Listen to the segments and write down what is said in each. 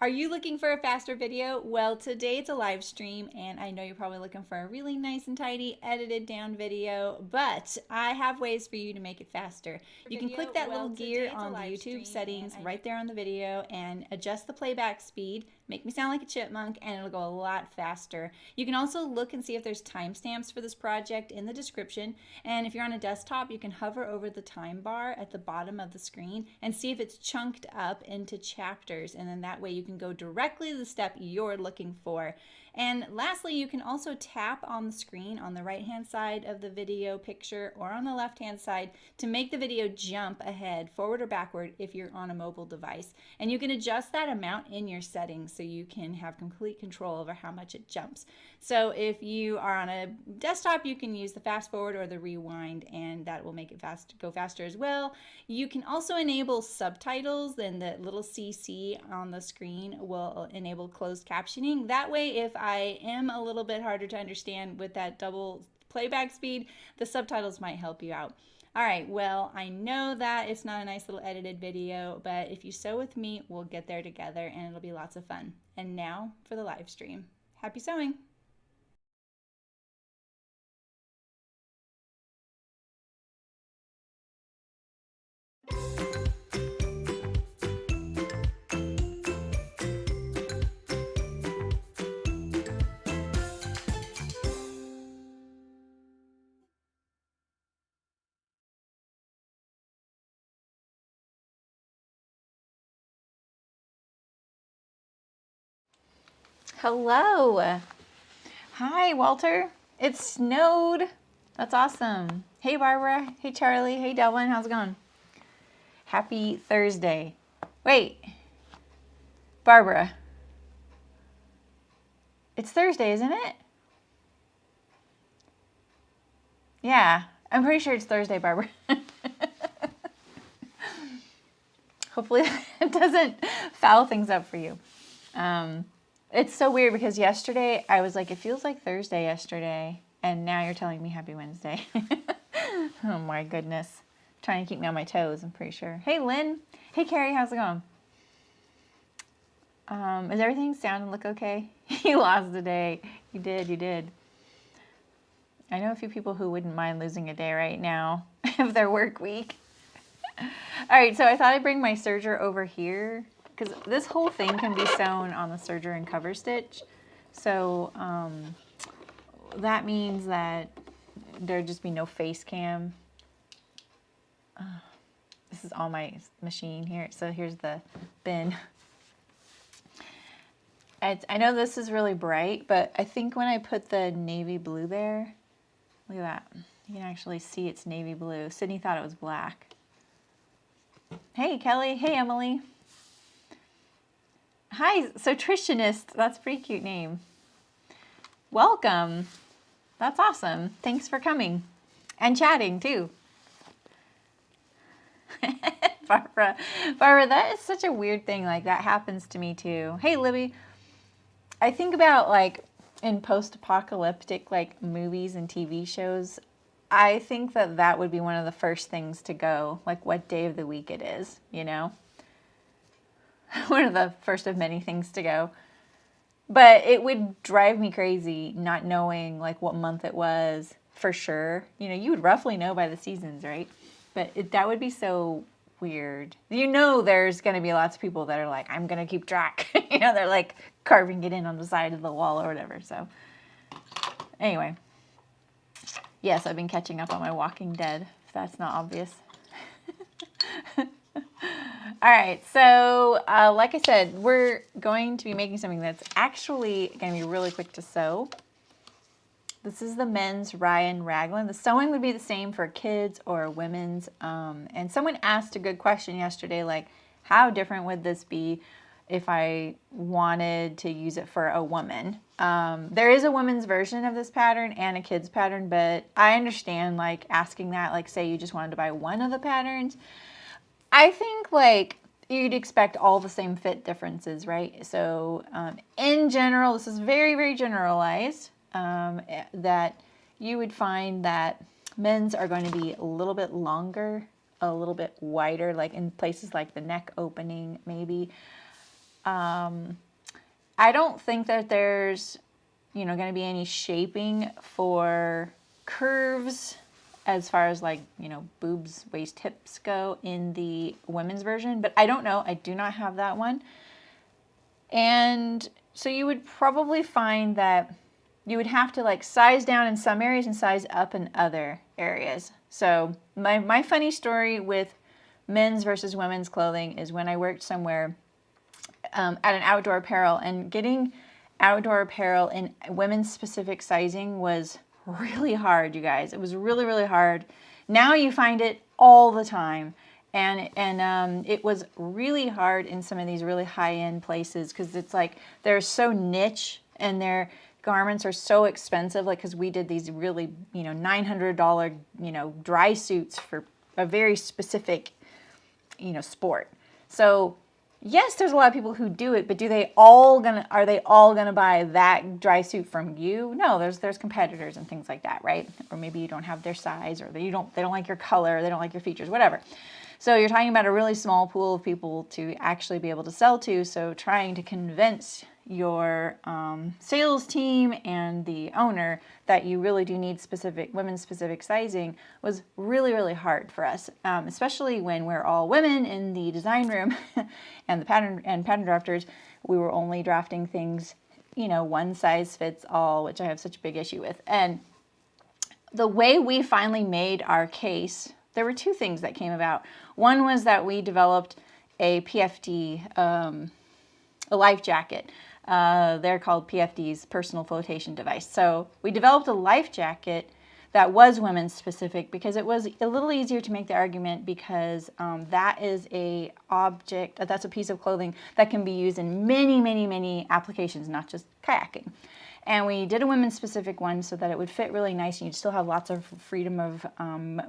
Are you looking for a faster video? Well, today it's a live stream, and I know you're probably looking for a really nice and tidy, edited down video, but I have ways for you to make it faster. You can click that little gear on the YouTube settings right there on the video and adjust the playback speed, make me sound like a chipmunk, and it'll go a lot faster. You can also look and see if there's timestamps for this project in the description, and if you're on a desktop, you can hover over the time bar at the bottom of the screen and see if it's chunked up into chapters, and then that way you can go directly to the step you're looking for. And lastly, you can also tap on the screen on the right hand side of the video picture or on the left hand side to make the video jump ahead, forward or backward if you're on a mobile device. And you can adjust that amount in your settings so you can have complete control over how much it jumps. So if you are on a desktop, you can use the fast forward or the rewind, and that will make it go faster as well. You can also enable subtitles, and the little CC on the screen will enable closed captioning. That way, if I am a little bit harder to understand with that double playback speed, the subtitles might help you out. All right, well, I know that it's not a nice little edited video, but if you sew with me, we'll get there together and it'll be lots of fun. And now for the live stream. Happy sewing! Hello. Hi, Walter. It snowed. That's awesome. Hey, Barbara. Hey, Charlie. Hey, Delvin. How's it going? Happy Thursday. Wait. Barbara. It's Thursday, isn't it? Yeah. I'm pretty sure it's Thursday, Barbara. Hopefully it doesn't foul things up for you. It's so weird because yesterday I was like, it feels like Thursday yesterday, and now you're telling me happy Wednesday. Oh my goodness. Trying to keep me on my toes, I'm pretty sure. Hey, Lynn. Hey, Carrie, how's it going? Is everything sound and look okay? You lost a day. You did. I know a few people who wouldn't mind losing a day right now of their work week. All right, so I thought I'd bring my serger over here because this whole thing can be sewn on the serger and cover stitch. So that means that there'd just be no face cam. This is on my machine here. So here's the bin. I know this is really bright, but I think when I put the navy blue there, look at that. You can actually see it's navy blue. Sydney thought it was black. Hey, Kelly. Hey, Emily. Hi, Sotritionist. That's a pretty cute name. Welcome. That's awesome. Thanks for coming and chatting too. Barbara, that is such a weird thing. Like that happens to me too. Hey, Libby. I think about like in post-apocalyptic like movies and TV shows, I think that that would be one of the first things to go, like what day of the week it is, you know? One of the first of many things to go. But it would drive me crazy not knowing like what month it was for sure. You know, you would roughly know by the seasons, right? But that would be so weird. You know there's going to be lots of people that are like, I'm going to keep track. You know, they're like carving it in on the side of the wall or whatever. So anyway. Yes, I've been catching up on my Walking Dead, if that's not obvious. All right, so like I said, we're going to be making something that's actually going to be really quick to sew. This is the men's Raglan. The sewing would be the same for kids or women's. And someone asked a good question yesterday, like, how different would this be if I wanted to use it for a woman? There is a woman's version of this pattern and a kid's pattern, but I understand like asking that, like say you just wanted to buy one of the patterns. I think like you'd expect all the same fit differences, right? So in general, this is very, very generalized, that you would find that men's are going to be a little bit longer, a little bit wider, like in places like the neck opening maybe. I don't think that there's, you know, going to be any shaping for curves as far as like, you know, boobs, waist, hips go in the women's version, but I don't know. I do not have that one. And so you would probably find that you would have to like size down in some areas and size up in other areas. So my funny story with men's versus women's clothing is when I worked somewhere at an outdoor apparel, and getting outdoor apparel in women's specific sizing was really hard, you guys. It was really, really hard. Now you find it all the time. And it was really hard in some of these really high-end places because it's like they're so niche and their garments are so expensive. Like, because we did these really, you know, $900, you know, dry suits for a very specific, you know, sport. So yes, there's a lot of people who do it, but are they all gonna buy that dry suit from you? No, there's competitors and things like that, right? Or maybe you don't have their size, or they don't like your color, they don't like your features, whatever. So you're talking about a really small pool of people to actually be able to sell to. So trying to convince your sales team and the owner that you really do need women's specific sizing was really, really hard for us, especially when we're all women in the design room and the pattern drafters. We were only drafting things, you know, one size fits all, which I have such a big issue with. And the way we finally made our case, there were two things that came about. One was that we developed a PFD, a life jacket. They're called PFDs, personal flotation device. So we developed a life jacket that was women's specific because it was a little easier to make the argument because that is a object, that's a piece of clothing that can be used in many, many, many applications, not just kayaking. And we did a women's specific one so that it would fit really nice and you'd still have lots of freedom of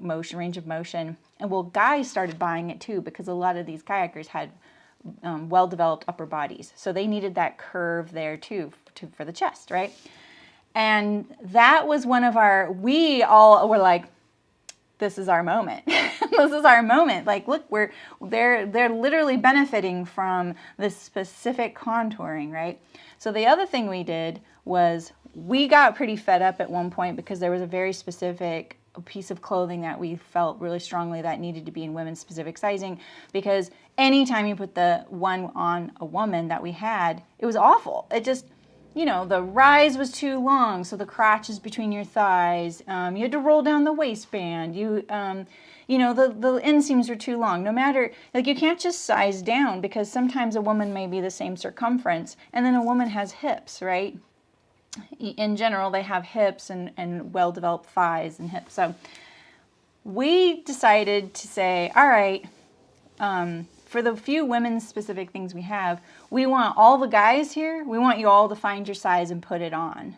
motion, range of motion. And well, guys started buying it too because a lot of these kayakers had well-developed upper bodies. So they needed that curve there too for the chest, right? And that was one of we all were like, this is our moment. This is our moment. Like, look, they're literally benefiting from this specific contouring, right? So the other thing we did was we got pretty fed up at one point because there was a very specific piece of clothing that we felt really strongly that needed to be in women's specific sizing, because anytime you put the one on a woman that we had, it was awful. It just, you know, the rise was too long, so the crotch is between your thighs. You had to roll down the waistband. You know, the inseams are too long. No matter, like, you can't just size down because sometimes a woman may be the same circumference, and then a woman has hips, right? In general, they have hips and well-developed thighs and hips. So we decided to say, all right, for the few women's specific things we have, we want all the guys here, we want you all to find your size and put it on.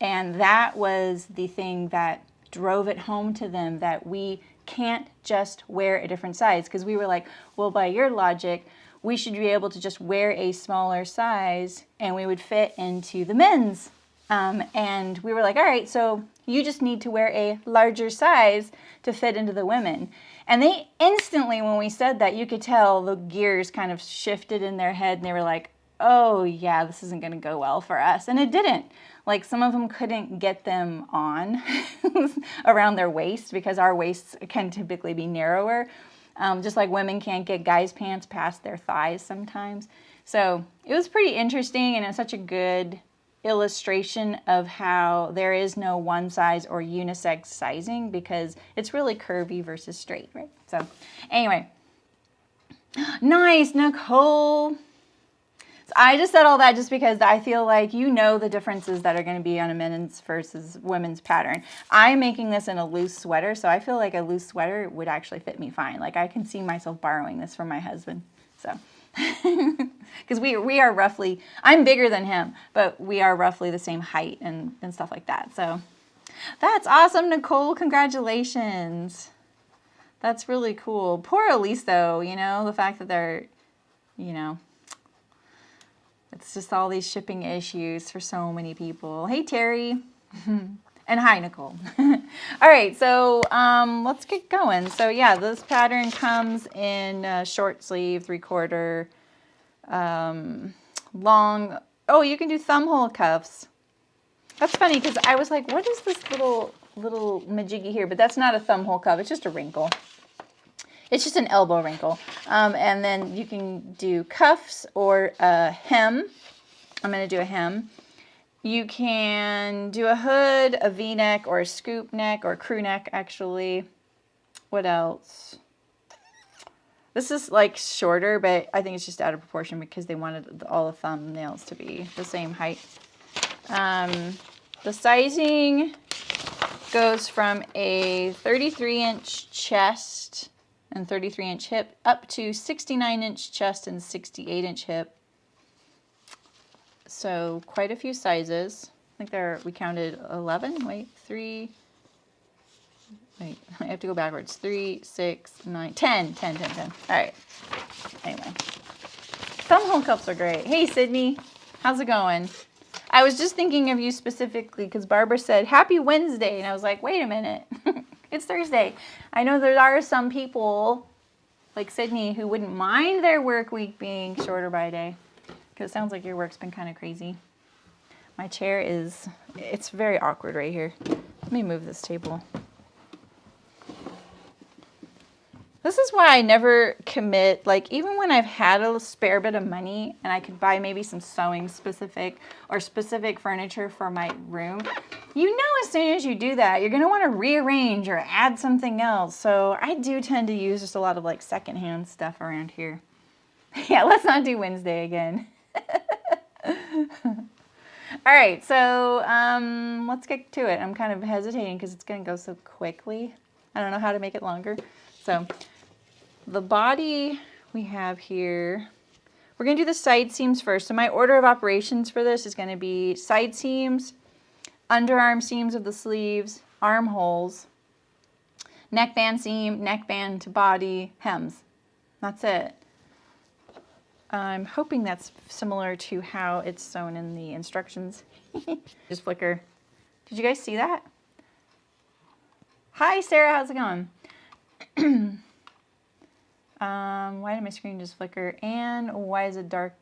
And that was the thing that drove it home to them, that we can't just wear a different size. Because we were like, well, by your logic, we should be able to just wear a smaller size and we would fit into the men's. And we were like, all right, so you just need to wear a larger size to fit into the women. And they instantly, when we said that, you could tell the gears kind of shifted in their head and they were like, oh yeah, this isn't going to go well for us. And it didn't. Like, some of them couldn't get them on around their waist because our waists can typically be narrower. Just like women can't get guys' pants past their thighs sometimes. So it was pretty interesting, and it's such a good illustration of how there is no one size or unisex sizing because it's really curvy versus straight, right? So anyway, nice, Nicole. So I just said all that just because I feel like you know the differences that are going to be on a men's versus women's pattern. I'm making this in a loose sweater, so I feel like a loose sweater would actually fit me fine. Like, I can see myself borrowing this from my husband. So, because we are roughly, I'm bigger than him, but we are roughly the same height and stuff like that. So that's awesome, Nicole. Congratulations. That's really cool. Poor Elise, though, you know, the fact that they're, you know, it's just all these shipping issues for so many people. Hey, Terry. And hi, Nicole. All right, so let's get going. So yeah, this pattern comes in short sleeve, 3/4 long, oh, you can do thumb hole cuffs. That's funny because I was like, what is this little majiggy here? But that's not a thumb hole cuff. It's just a wrinkle. It's just an elbow wrinkle. And then you can do cuffs or a hem. I'm going to do a hem. You can do a hood, a V-neck, or a scoop neck, or a crew neck, actually. What else? This is like shorter, but I think it's just out of proportion because they wanted all the thumbnails to be the same height. The sizing goes from a 33-inch chest and 33-inch hip up to 69-inch chest and 68-inch hip. So quite a few sizes. I think we counted 11. Wait, 3. Wait, I have to go backwards. 3, 6, 9, 10. 10. All right. Anyway. Thumb hole cups are great. Hey, Sydney. How's it going? I was just thinking of you specifically because Barbara said, Happy Wednesday. And I was like, wait a minute. It's Thursday. I know there are some people like Sydney who wouldn't mind their work week being shorter by a day. Because it sounds like your work's been kind of crazy. My chair it's very awkward right here. Let me move this table. This is why I never commit, like even when I've had a spare bit of money and I could buy maybe some sewing specific or specific furniture for my room, you know as soon as you do that, you're going to want to rearrange or add something else. So I do tend to use just a lot of like secondhand stuff around here. Yeah, let's not do Wednesday again. All right, so let's get to it. I'm kind of hesitating because it's going to go so quickly. I don't know how to make it longer. So the body we have here, we're going to do the side seams first. So my order of operations for this is going to be side seams, underarm seams of the sleeves, armholes, neckband seam, neckband to body, hems. That's it. I'm hoping that's similar to how it's sewn in the instructions. Just flicker. Did you guys see that? Hi, Sarah. How's it going? Why did my screen just flicker? And why is it dark?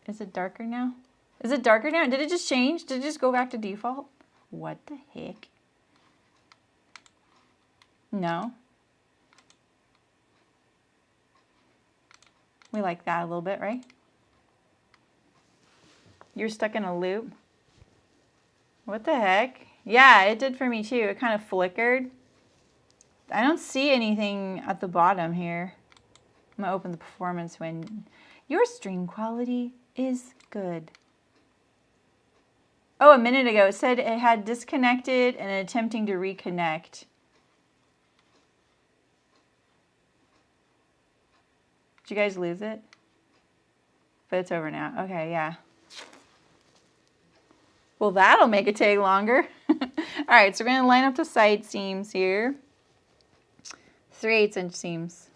Is it darker now? Is it darker now? Did it just change? Did it just go back to default? What the heck? No. We like that a little bit, right? You're stuck in a loop. What the heck? Yeah, it did for me too. It kind of flickered. I don't see anything at the bottom here. I'm gonna open the performance window. Your stream quality is good. Oh, a minute ago it said it had disconnected and attempting to reconnect. Did you guys lose it? But it's over now. Okay, yeah. Well, that'll make it take longer. All right, so we're going to line up the side seams here. 3/8 inch seams.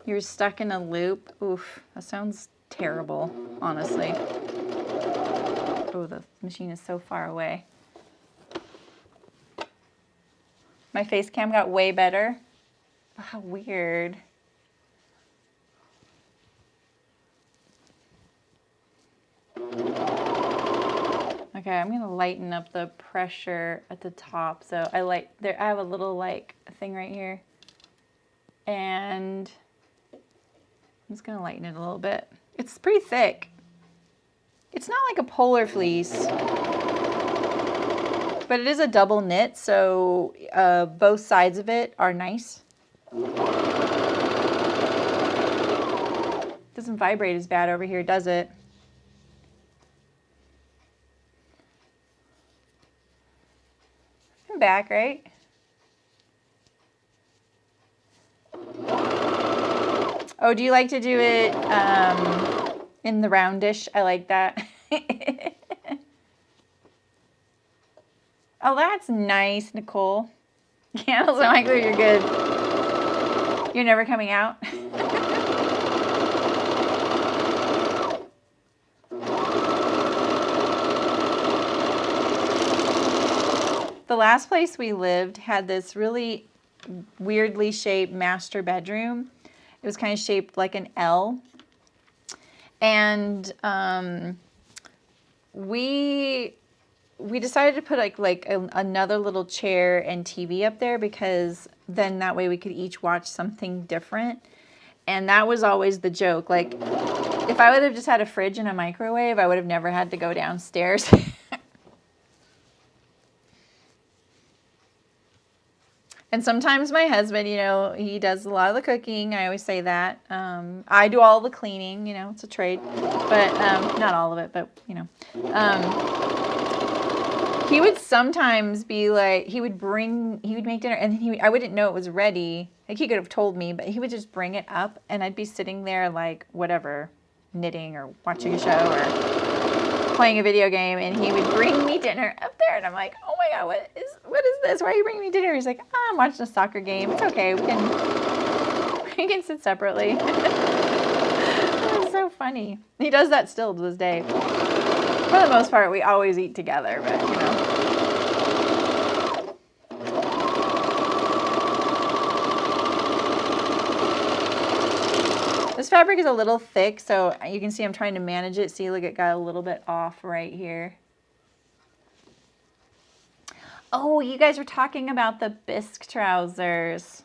You're stuck in a loop. Oof, that sounds terrible, honestly. Oh, the machine is so far away. My face cam got way better. Oh, how weird. Okay, I'm gonna lighten up the pressure at the top. So I have a little like thing right here, and I'm just gonna lighten it a little bit. It's pretty thick. It's not like a polar fleece, but it is a double knit, so both sides of it are nice. Doesn't vibrate as bad over here, does it? Back, right? Oh, do you like to do it in the roundish? I like that. Oh, that's nice, Nicole. Candles and glue, you're good. You're never coming out? The last place we lived had this really weirdly shaped master bedroom. It was kind of shaped like an L. And we decided to put another little chair and TV up there, because then that way we could each watch something different. And that was always the joke. Like, if I would have just had a fridge and a microwave, I would have never had to go downstairs. And sometimes my husband, you know, he does a lot of the cooking. I always say that. I do all the cleaning, you know, it's a trade. But not all of it, but, you know. He would sometimes be like, he would make dinner, and I wouldn't know it was ready. Like, he could have told me, but he would just bring it up, and I'd be sitting there like, whatever, knitting or watching a show or playing a video game, and he would bring me dinner up there, and I'm like, oh my God, what is this? Why are you bringing me dinner? He's like, oh, I'm watching a soccer game. It's okay. We can sit separately. It was so funny. He does that still to this day. For the most part, we always eat together, but, you know. This fabric is a little thick, so you can see I'm trying to manage it. See, look, it got a little bit off right here. Oh, you guys were talking about the bisque trousers.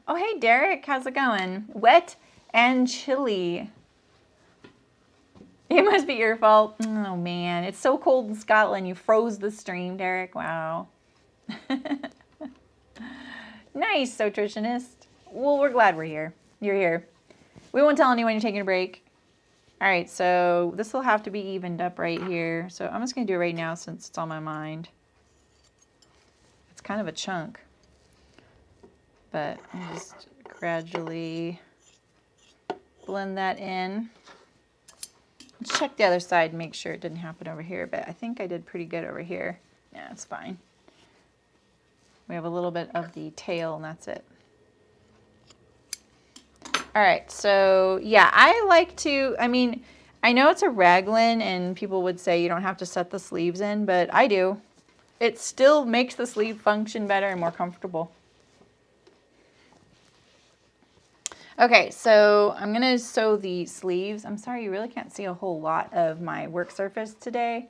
Oh, hey, Derek, how's it going? Wet and chilly. It must be your fault. Oh, man. It's so cold in Scotland. You froze the stream, Derek. Wow. Nice, Sotritionist. Well, we're glad we're here. You're here. We won't tell anyone you're taking a break. All right, so this will have to be evened up right here. So I'm just going to do it right now since it's on my mind. It's kind of a chunk. But I'll just gradually blend that in. Check the other side and make sure it didn't happen over here, but I think I did pretty good over here. Yeah, it's fine. We have a little bit of the tail, and that's it. All right, so yeah, I like to, I mean, I know it's a raglan, and people would say you don't have to set the sleeves in, but I do. It still makes the sleeve function better and more comfortable. Okay, so I'm going to sew the sleeves. I'm sorry, you really can't see a whole lot of my work surface today.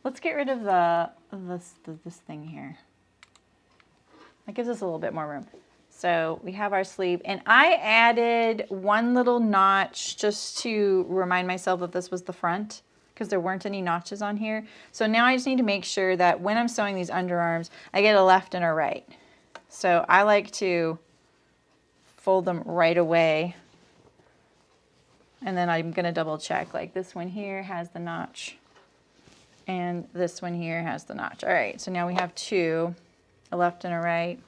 Let's get rid of this thing here. That gives us a little bit more room. So we have our sleeve, and I added one little notch just to remind myself that this was the front, because there weren't any notches on here. So now I just need to make sure that when I'm sewing these underarms, I get a left and a right. So I like to fold them right away, and then I'm going to double check, like this one here has the notch and this one here has the notch. All right, so now we have two, a left and a right.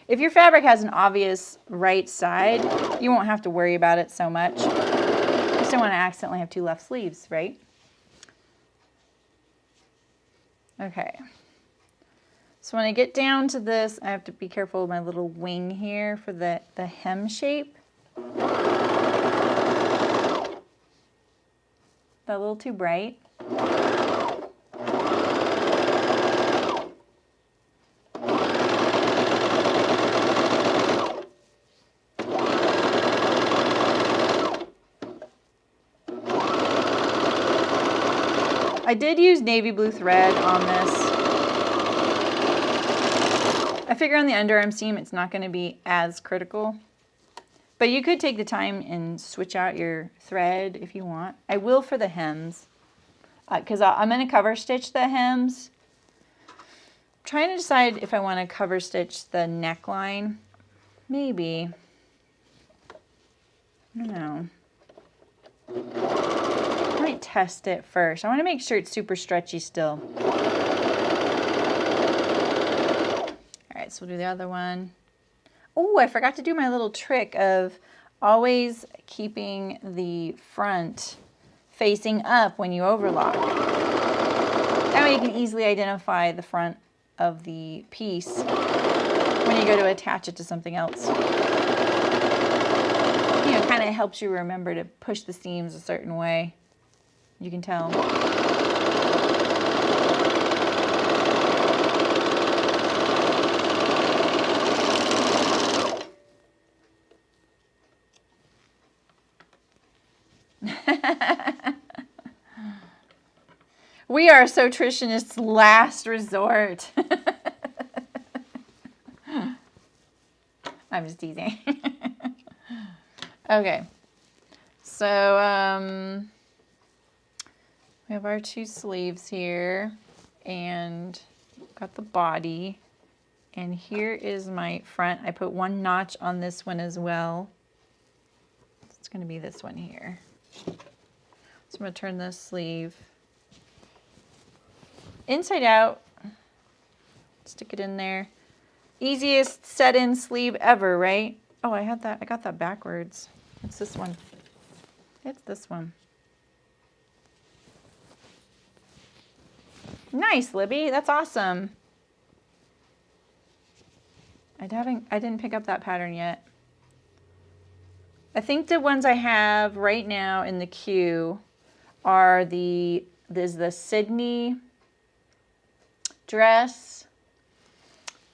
If your fabric has an obvious right side, you won't have to worry about it so much. You just don't want to accidentally have two left sleeves, right? Okay. So when I get down to this, I have to be careful with my little wing here for the hem shape. That a little too bright. I did use navy blue thread on this. I figure on the underarm seam it's not going to be as critical. But you could take the time and switch out your thread if you want. I will for the hems, because I'm going to cover stitch the hems. I'm trying to decide if I want to cover stitch the neckline. Maybe. I don't know. I might test it first. I want to make sure it's super stretchy still. Alright, so we'll do the other one. Oh, I forgot to do my little trick of always keeping the front facing up when you overlock. That way you can easily identify the front of the piece when you go to attach it to something else. You know, it kind of helps you remember to push the seams a certain way. You can tell. We are Sew-tritionists' last resort. I'm just teasing. Okay. So, we have our 2 sleeves here, and got the body. And here is my front. I put 1 notch on this one as well. It's going to be this one here. So I'm going to turn this sleeve inside out. Stick it in there. Easiest set-in sleeve ever, right? Oh, I got that backwards. It's this one. It's this one. Nice, Libby. That's awesome. I didn't pick up that pattern yet. I think the ones I have right now in the queue are there's the Sydney dress.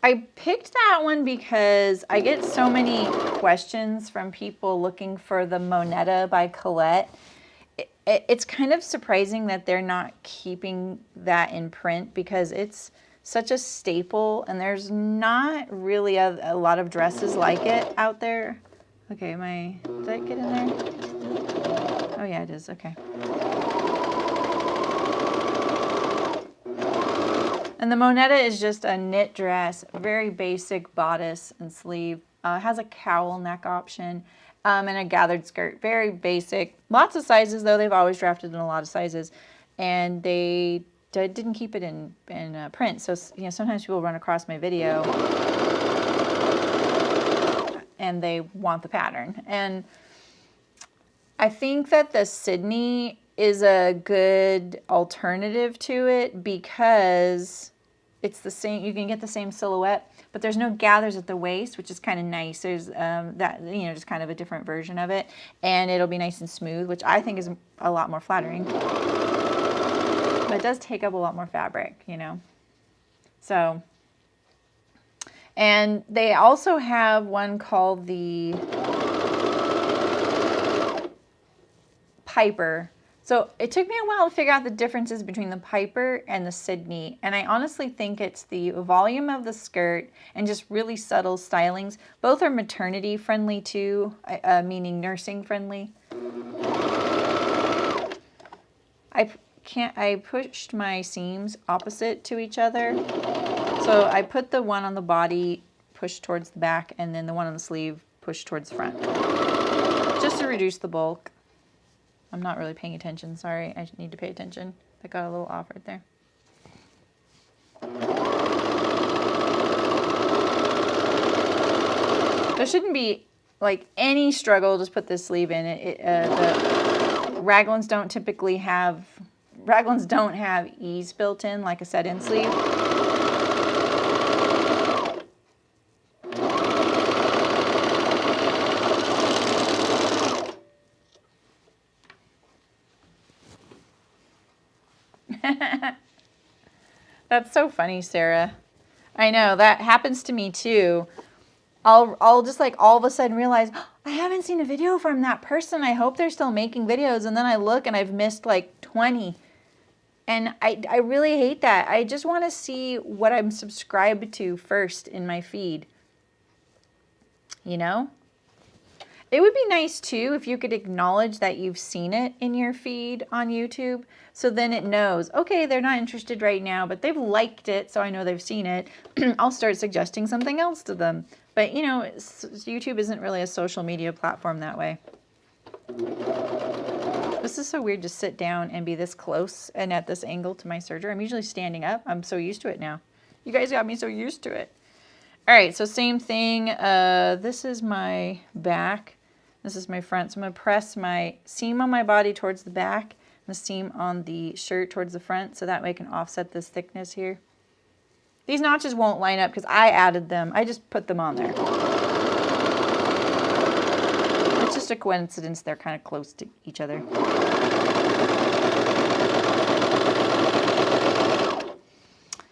I picked that one because I get so many questions from people looking for the Moneta by Colette. It's kind of surprising that they're not keeping that in print because it's such a staple and there's not really a lot of dresses like it out there. Okay, did I get in there? Oh yeah, it is, okay. And the Moneta is just a knit dress, very basic bodice and sleeve. It has a cowl neck option and a gathered skirt, very basic. Lots of sizes though, they've always drafted in a lot of sizes. And they didn't keep it in print, so you know, sometimes people run across my video and they want the pattern. And I think that the Sydney is a good alternative to it because it's the same, you can get the same silhouette, but there's no gathers at the waist, which is kind of nice. There's that, you know, just kind of a different version of it, and it'll be nice and smooth, which I think is a lot more flattering. But it does take up a lot more fabric, you know. So, and they also have one called the Piper. So it took me a while to figure out the differences between the Piper and the Sydney. And I honestly think it's the volume of the skirt and just really subtle stylings. Both are maternity friendly too, meaning nursing friendly. I pushed my seams opposite to each other. So I put the one on the body pushed towards the back and then the one on the sleeve pushed towards the front. Just to reduce the bulk. I'm not really paying attention, sorry. I need to pay attention. I got a little off right there. There shouldn't be like any struggle. Just put this sleeve in. The Raglans don't typically have, Raglans don't have ease built in like a set-in sleeve. That's so funny, Sarah. I know, that happens to me too. I'll just like all of a sudden realize, oh, I haven't seen a video from that person. I hope they're still making videos. And then I look and I've missed like 20. And I really hate that. I just want to see what I'm subscribed to first in my feed. You know? It would be nice too if you could acknowledge that you've seen it in your feed on YouTube. So then it knows, okay, they're not interested right now, but they've liked it, so I know they've seen it. I'll start suggesting something else to them. But you know, YouTube isn't really a social media platform that way. This is so weird to sit down and be this close and at this angle to my serger. I'm usually standing up. I'm so used to it now. You guys got me so used to it. All right, so same thing. This is my back. This is my front. So I'm going to press my seam on my body towards the back and the seam on the shirt towards the front, so that way I can offset this thickness here. These notches won't line up because I added them. I just put them on there. It's just a coincidence they're kind of close to each other.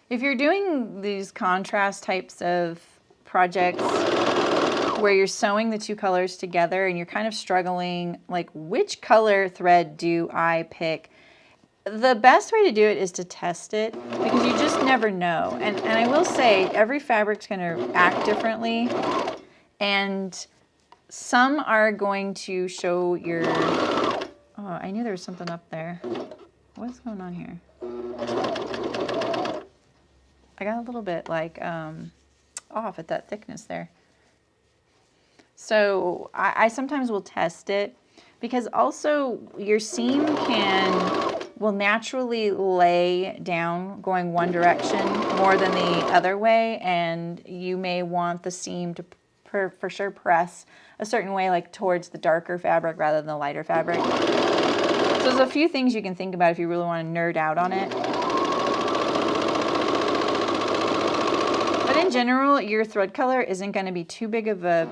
If you're doing these contrast types of projects, where you're sewing the two colors together and you're kind of struggling, like, which color thread do I pick? The best way to do it is to test it, because you just never know. And I will say, every fabric's going to act differently, and some are going to show your... Oh, I knew there was something up there. What's going on here? I got a little bit like off at that thickness there. So I sometimes will test it, because also your seam will naturally lay down going one direction more than the other way, and you may want the seam to for sure press a certain way, like towards the darker fabric rather than the lighter fabric. So there's a few things you can think about if you really want to nerd out on it. But in general, your thread color isn't going to be too big of a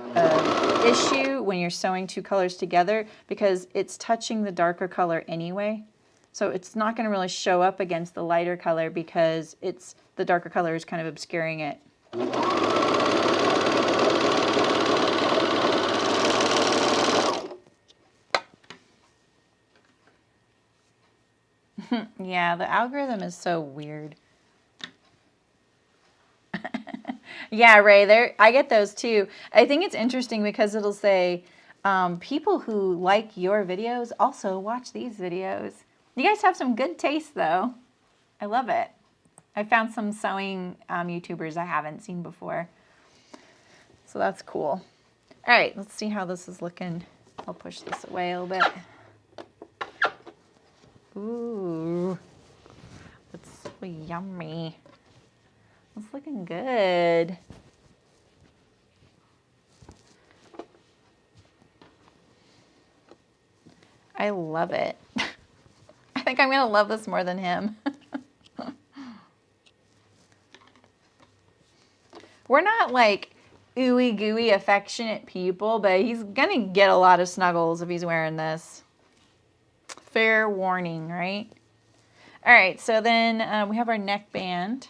issue when you're sewing two colors together, because it's touching the darker color anyway. So it's not going to really show up against the lighter color, because the darker color is kind of obscuring it. Yeah, the algorithm is so weird. Yeah, Ray, I get those too. I think it's interesting because it'll say, people who like your videos also watch these videos. You guys have some good taste, though. I love it. I found some sewing YouTubers I haven't seen before. So that's cool. All right, let's see how this is looking. I'll push this away a little bit. Ooh, that's so yummy. It's looking good. I love it. I think I'm going to love this more than him. We're not like ooey gooey affectionate people, but he's going to get a lot of snuggles if he's wearing this. Fair warning, right? All right, so then we have our neckband.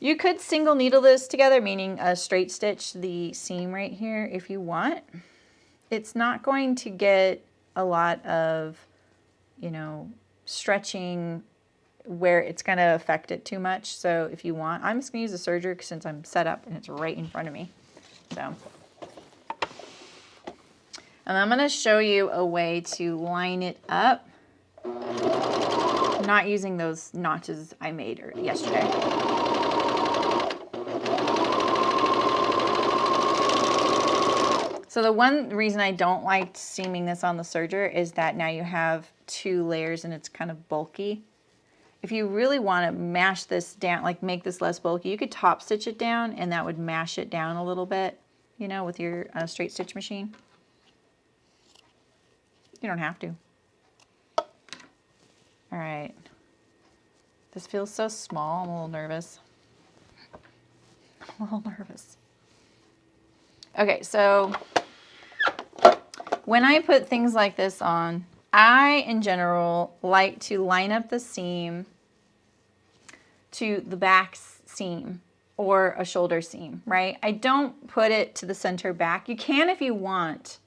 You could single needle this together, meaning straight stitch the seam right here if you want. It's not going to get a lot of, you know, stretching where it's going to affect it too much. So if you want, I'm just going to use a serger since I'm set up and it's right in front of me. So, and I'm going to show you a way to line it up. I'm not using those notches I made yesterday. So the one reason I don't like seaming this on the serger is that now you have two layers and it's kind of bulky. If you really want to mash this down, like make this less bulky, you could top stitch it down and that would mash it down a little bit, you know, with your straight stitch machine. You don't have to. All right. This feels so small. I'm a little nervous. I'm a little nervous. Okay, so when I put things like this on, I, in general, like to line up the seam to the back seam or a shoulder seam, right? I don't put it to the center back. You can if you want.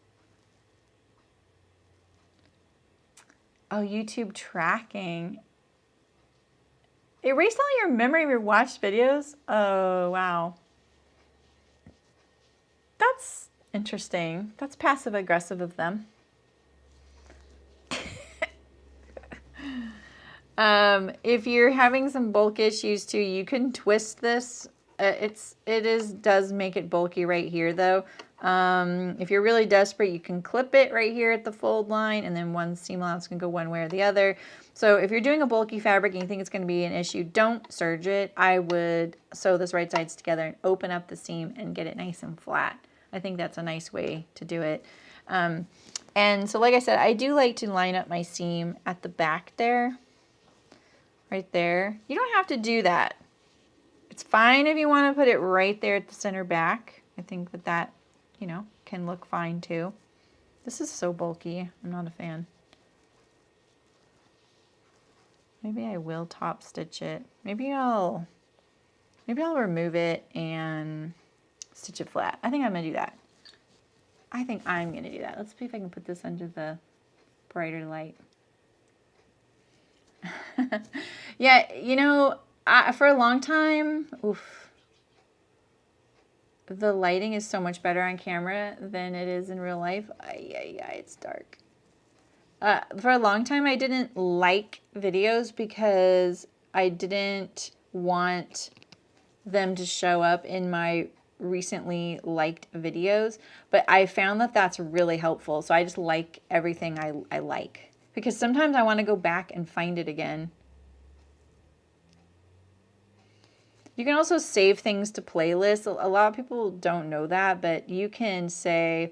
Oh, YouTube tracking. Erase all your memory of your watched videos? Oh, wow. That's interesting. That's passive aggressive of them. If you're having some bulk issues too, you can twist this. It does make it bulky right here though. If you're really desperate, you can clip it right here at the fold line, and then one seam allowance can go one way or the other. So if you're doing a bulky fabric and you think it's going to be an issue, don't serge it. I would sew this right sides together and open up the seam and get it nice and flat. I think that's a nice way to do it. And so like I said, I do like to line up my seam at the back there, right there. You don't have to do that. It's fine if you want to put it right there at the center back. I think that, you know, can look fine too. This is so bulky. I'm not a fan. Maybe I will top stitch it. Maybe I'll remove it and stitch it flat. I think I'm going to do that. I think I'm going to do that. Let's see if I can put this under the brighter light. Yeah, you know, for a long time, the lighting is so much better on camera than it is in real life. It's dark. For a long time, I didn't like videos because I didn't want them to show up in my recently liked videos, but I found that that's really helpful. So I just like everything I like, because sometimes I want to go back and find it again. You can also save things to playlists. A lot of people don't know that, but you can say,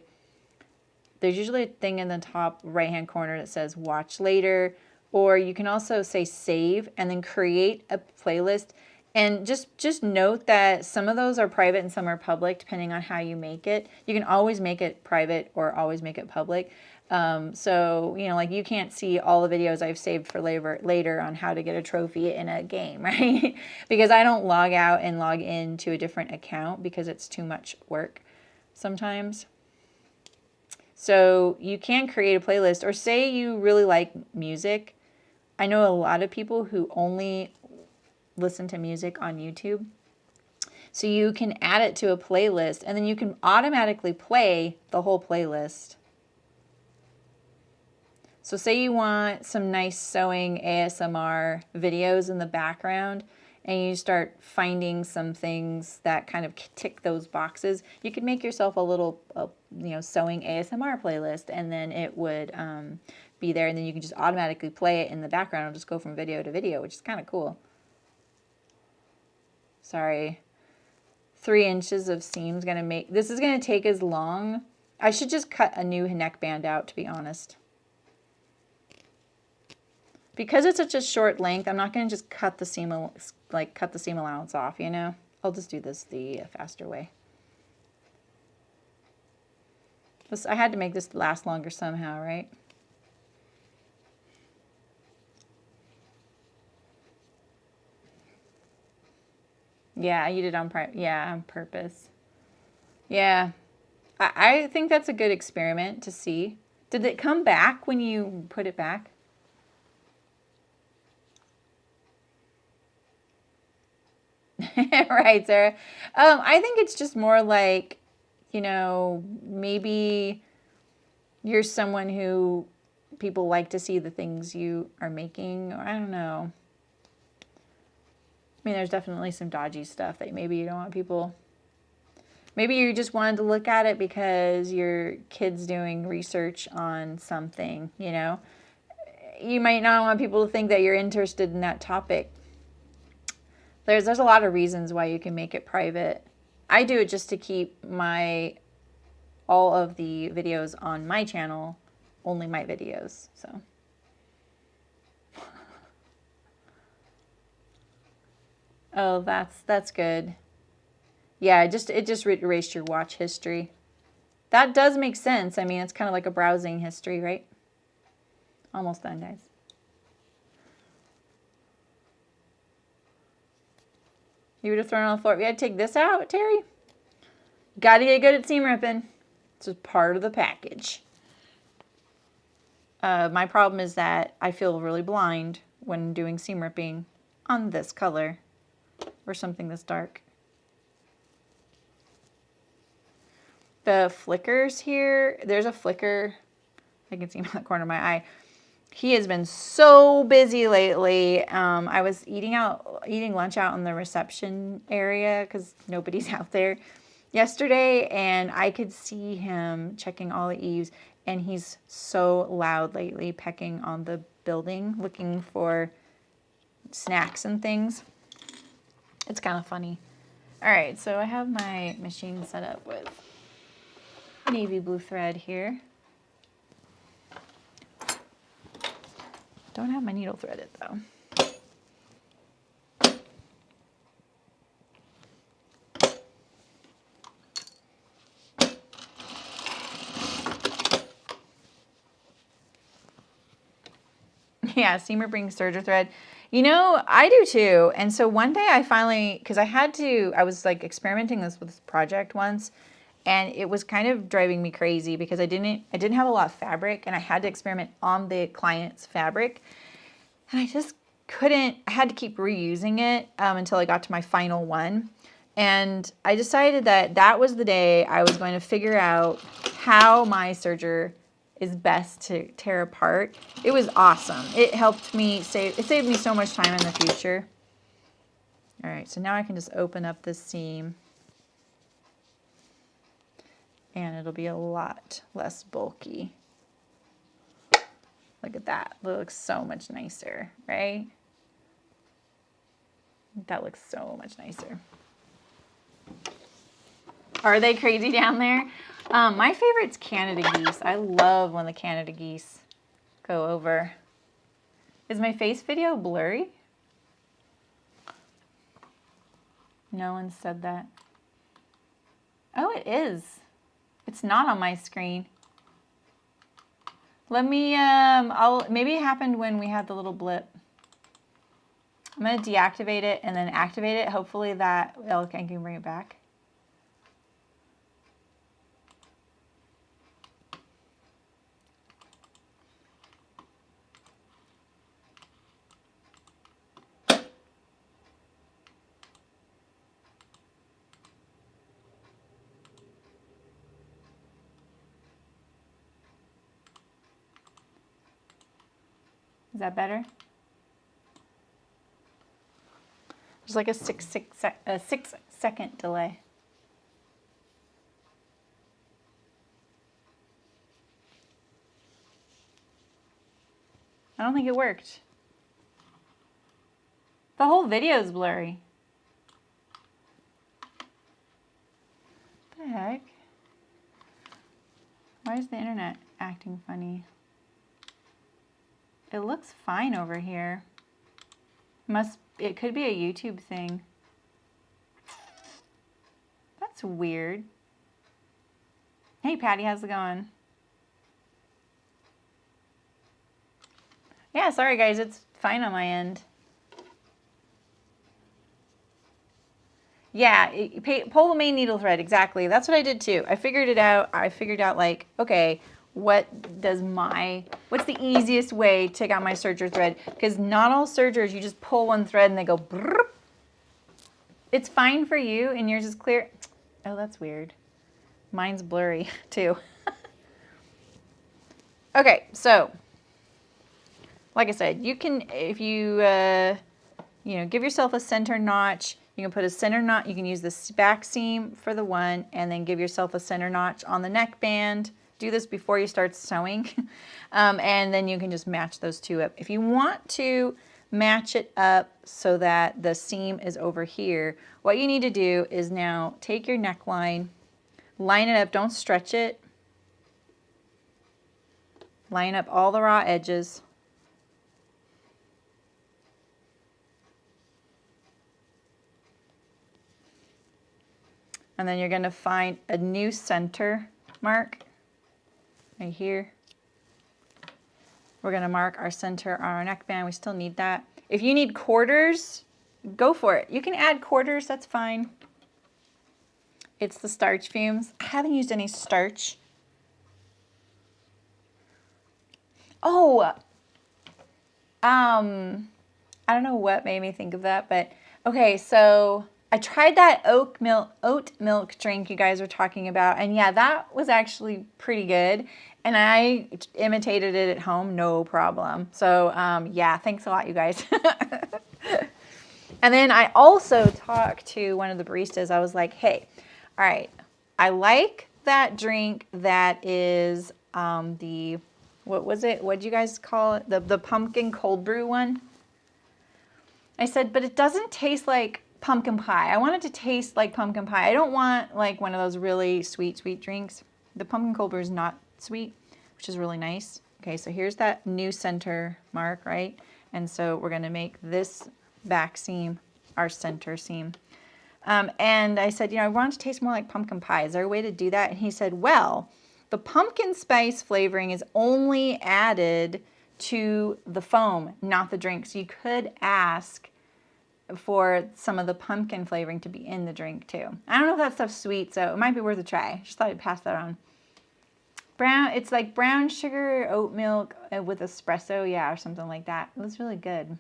there's usually a thing in the top right hand corner that says watch later, or you can also say save and then create a playlist. And just note that some of those are private and some are public, depending on how you make it. You can always make it private or always make it public. So, you know, like you can't see all the videos I've saved for later on how to get a trophy in a game, right? Because I don't log out and log in to a different account because it's too much work sometimes. So you can create a playlist, or say you really like music. I know a lot of people who only listen to music on YouTube. So you can add it to a playlist, and then you can automatically play the whole playlist. So say you want some nice sewing ASMR videos in the background, and you start finding some things that kind of tick those boxes, you could make yourself a little sewing ASMR playlist, and then it would be there, and then you can just automatically play it in the background. It'll just go from video to video, which is kind of cool. Sorry. 3 inches of seams gonna make, this is gonna take as long. I should just cut a new neckband out, to be honest. Because it's such a short length, I'm not gonna just cut the seam, cut the seam allowance off, you know? I'll just do this the faster way. I had to make this last longer somehow, right? Yeah, you did on purpose. Yeah, I think that's a good experiment to see. Did it come back when you put it back? Right, Sarah. I think it's just more like, you know, maybe you're someone who people like to see the things you are making. I don't know. I mean, there's definitely some dodgy stuff that maybe you don't want people. Maybe you just wanted to look at it because your kid's doing research on something, you know. You might not want people to think that you're interested in that topic. There's a lot of reasons why you can make it private. I do it just to keep all of the videos on my channel, only my videos, so. Oh, that's good. Yeah, it just erased your watch history. That does make sense. I mean, it's kind of like a browsing history, right? Almost done, guys. You would have thrown it on the floor. We had to take this out, Terry? Got to get good at seam ripping. It's just part of the package. My problem is that I feel really blind when doing seam ripping on this color or something this dark. The flickers here, there's a flicker. I can see him in the corner of my eye. He has been so busy lately. I was eating lunch out in the reception area because nobody's out there yesterday, and I could see him checking all the eaves, and he's so loud lately, pecking on the building, looking for snacks and things. It's kind of funny. All right, so I have my machine set up with navy blue thread here. Don't have my needle threaded though. Yeah, seam ripping serger thread. You know, I do too. And so one day I finally, because I was like experimenting with this project once, and it was kind of driving me crazy because I didn't have a lot of fabric, and I had to experiment on the client's fabric. And I just couldn't, I had to keep reusing it until I got to my final one. And I decided that that was the day I was going to figure out how my serger is best to tear apart. It was awesome. It helped me it saved me so much time in the future. All right, so now I can just open up this seam and it'll be a lot less bulky. Look at that. That looks so much nicer, right? That looks so much nicer. Are they crazy down there? My favorite's Canada geese. I love when the Canada geese go over. Is my face video blurry? No one said that. Oh, it is. It's not on my screen. Let me, maybe it happened when we had the little blip. I'm going to deactivate it and then activate it. Hopefully that, I can bring it back. Is that better? There's like a 6-second delay. I don't think it worked. The whole video is blurry. What the heck? Why is the internet acting funny? It looks fine over here. It could be a YouTube thing. That's weird. Hey Patty, how's it going? Yeah, sorry guys, it's fine on my end. Yeah, pull the main needle thread, exactly. That's what I did too. I figured it out. I figured out like, okay, what's the easiest way to take out my serger thread? Because not all sergers, you just pull one thread and they go brrr. It's fine for you and yours is clear. Oh, that's weird. Mine's blurry too. Okay, so like I said, you can, if you, give yourself a center notch. You can put a center knot. You can use this back seam for the one and then give yourself a center notch on the neckband. Do this before you start sewing. And then you can just match those two up. If you want to match it up so that the seam is over here, what you need to do is now take your neckline, line it up, don't stretch it. Line up all the raw edges. And then you're going to find a new center mark right here. We're going to mark our center on our neckband. We still need that. If you need quarters, go for it. You can add quarters, that's fine. It's the starch fumes. I haven't used any starch. Oh, I don't know what made me think of that, but okay, so I tried that oat milk drink you guys were talking about, and yeah, that was actually pretty good, and I imitated it at home, no problem. So yeah, thanks a lot, you guys. And then I also talked to one of the baristas. I was like, hey, all right, I like that drink that is what was it? What did you guys call it? The pumpkin cold brew one. I said, but it doesn't taste like pumpkin pie. I want it to taste like pumpkin pie. I don't want like one of those really sweet drinks. The pumpkin cold brew is not sweet, which is really nice. Okay, so here's that new center mark, right? And so we're going to make this back seam our center seam. And I said, I want it to taste more like pumpkin pie. Is there a way to do that? And he said, well, the pumpkin spice flavoring is only added to the foam, not the drink. So you could ask for some of the pumpkin flavoring to be in the drink too. I don't know if that stuff's sweet, so it might be worth a try. Just thought I'd pass that on. Brown, it's like brown sugar oat milk with espresso, yeah, or something like that. It was really good.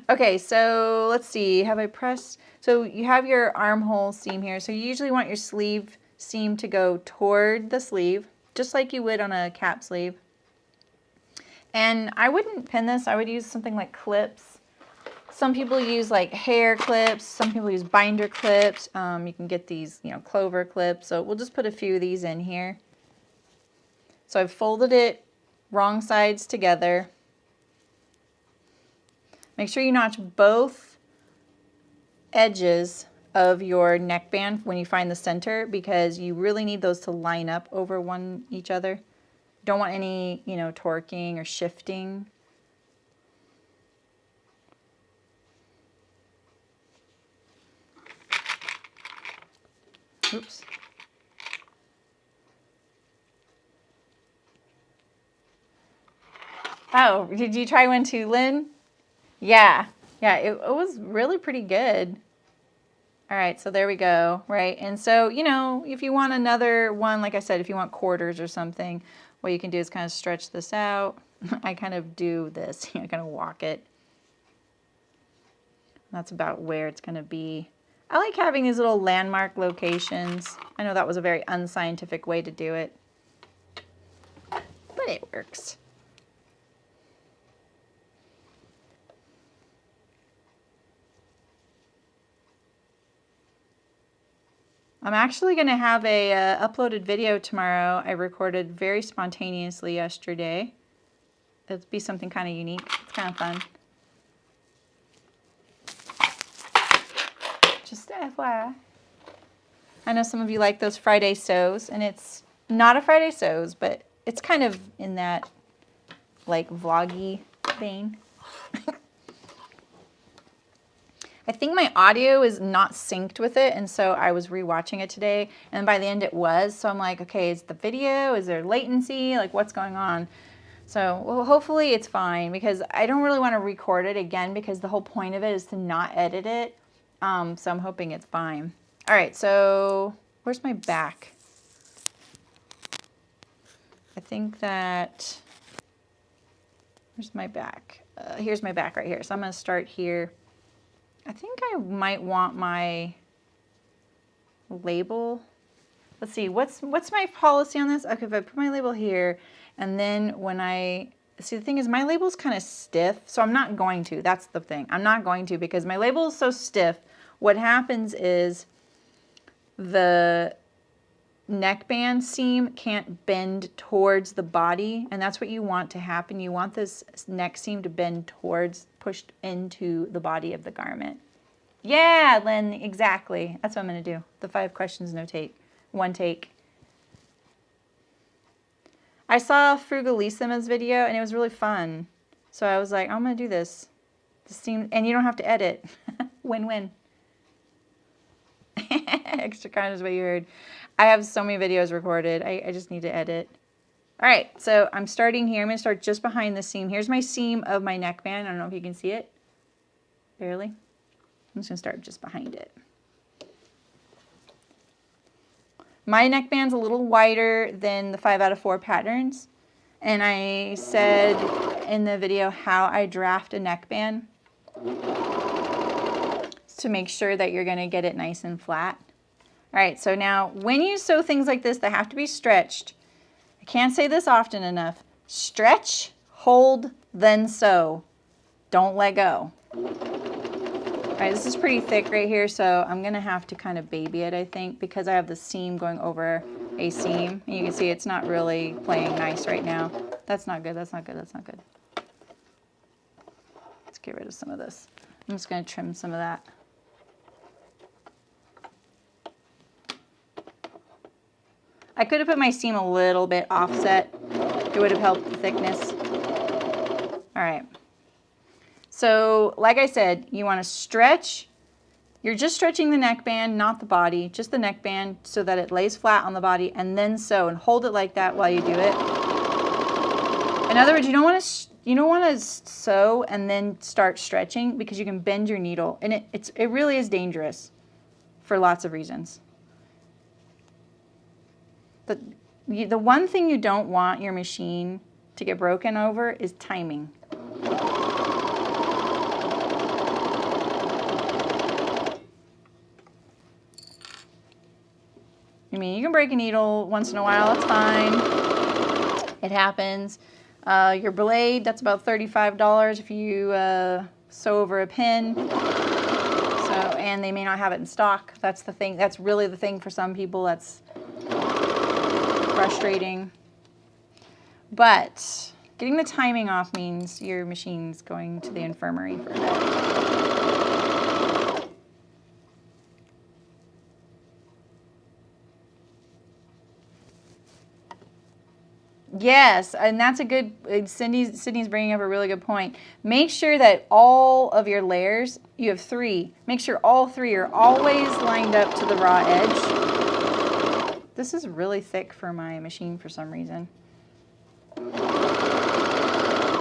Okay, so let's see. Have I pressed? So you have your armhole seam here. So you usually want your sleeve seam to go toward the sleeve, just like you would on a cap sleeve. And I wouldn't pin this. I would use something like clips. Some people use like hair clips. Some people use binder clips. You can get these, you know, Clover clips. So we'll just put a few of these in here. So I've folded it wrong sides together. Make sure you notch both edges of your neckband when you find the center, because you really need those to line up over each other. Don't want any, you know, torquing or shifting. Oops. Oh, did you try one too, Lynn? Yeah, it was really pretty good. All right, so there we go, right? And so, you know, if you want another one, like I said, if you want quarters or something, what you can do is kind of stretch this out. I kind of do this, I kind of walk it. That's about where it's going to be. I like having these little landmark locations. I know that was a very unscientific way to do it, but it works. I'm actually going to have a uploaded video tomorrow. I recorded very spontaneously yesterday. It'll be something kind of unique. It's kind of fun. Just FYI. I know some of you like those Friday sews, and it's not a Friday sews, but it's kind of in that like vloggy vein. I think my audio is not synced with it, and so I was rewatching it today, and by the end it was. So I'm like, okay, is the video, is there latency? Like, what's going on? So, well, hopefully it's fine, because I don't really want to record it again, because the whole point of it is to not edit it. So I'm hoping it's fine. All right, so where's my back? I think that, where's my back? Here's my back right here. So I'm going to start here. I think I might want my label. Let's see, what's my policy on this? Okay, if I put my label here, and then when see, the thing is, my label's kind of stiff, so I'm not going to. That's the thing. I'm not going to, because my label is so stiff. What happens is the neckband seam can't bend towards the body, and that's what you want to happen. You want this neck seam to bend towards, pushed into the body of the garment. Yeah, Lynn, exactly. That's what I'm going to do. The 5 questions, no take. 1 take. I saw Frugalissima's video, and it was really fun. So I was like, I'm going to do this. And you don't have to edit. Win-win. Extra kind is what you heard. I have so many videos recorded. I just need to edit. All right, so I'm starting here. I'm going to start just behind the seam. Here's my seam of my neckband. I don't know if you can see it. Barely. I'm just going to start just behind it. My neckband's a little wider than the 5 out of 4 patterns. And I said in the video how I draft a neckband to make sure that you're going to get it nice and flat. All right, so now when you sew things like this that have to be stretched, I can't say this often enough. Stretch, hold, then sew. Don't let go. All right, this is pretty thick right here, so I'm going to have to kind of baby it, I think, because I have the seam going over a seam. And you can see it's not really playing nice right now. That's not good, that's not good, that's not good. Let's get rid of some of this. I'm just going to trim some of that. I could have put my seam a little bit offset. It would have helped the thickness. All right. So, like I said, you want to stretch. You're just stretching the neckband, not the body, just the neckband, so that it lays flat on the body, and then sew, and hold it like that while you do it. In other words, you don't want to sew and then start stretching, because you can bend your needle, and it really is dangerous for lots of reasons. The one thing you don't want your machine to get broken over is timing. I mean, you can break a needle once in a while, that's fine. It happens. Your blade, that's about $35 if you sew over a pin. So, and they may not have it in stock. That's the thing. That's really the thing for some people. That's frustrating. But getting the timing off means your machine's going to the infirmary for a bit. Yes, and that's a good, Sydney's bringing up a really good point. Make sure that all of your layers, you have 3, make sure all 3 are always lined up to the raw edge. This is really thick for my machine for some reason.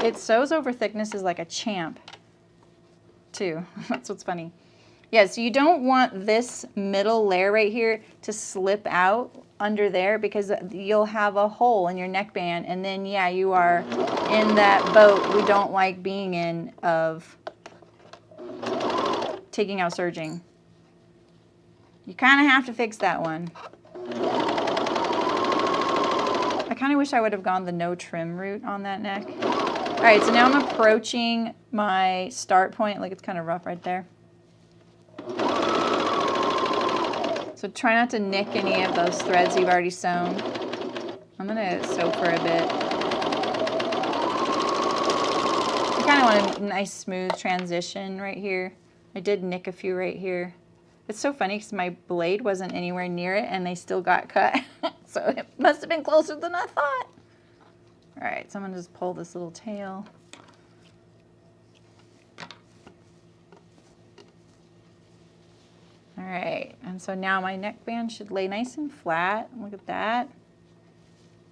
It sews over thicknesses like a champ, too. That's what's funny. Yeah, so you don't want this middle layer right here to slip out under there, because you'll have a hole in your neckband, and then yeah, you are in that boat we don't like being in of taking out serging. You kind of have to fix that one. I kind of wish I would have gone the no trim route on that neck. All right, so now I'm approaching my start point. Like, it's kind of rough right there. So try not to nick any of those threads you've already sewn. I'm gonna sew for a bit. I kind of want a nice smooth transition right here. I did nick a few right here. It's so funny because my blade wasn't anywhere near it and they still got cut. So it must have been closer than I thought. All right, so I'm gonna just pull this little tail. All right, and so now my neckband should lay nice and flat. Look at that.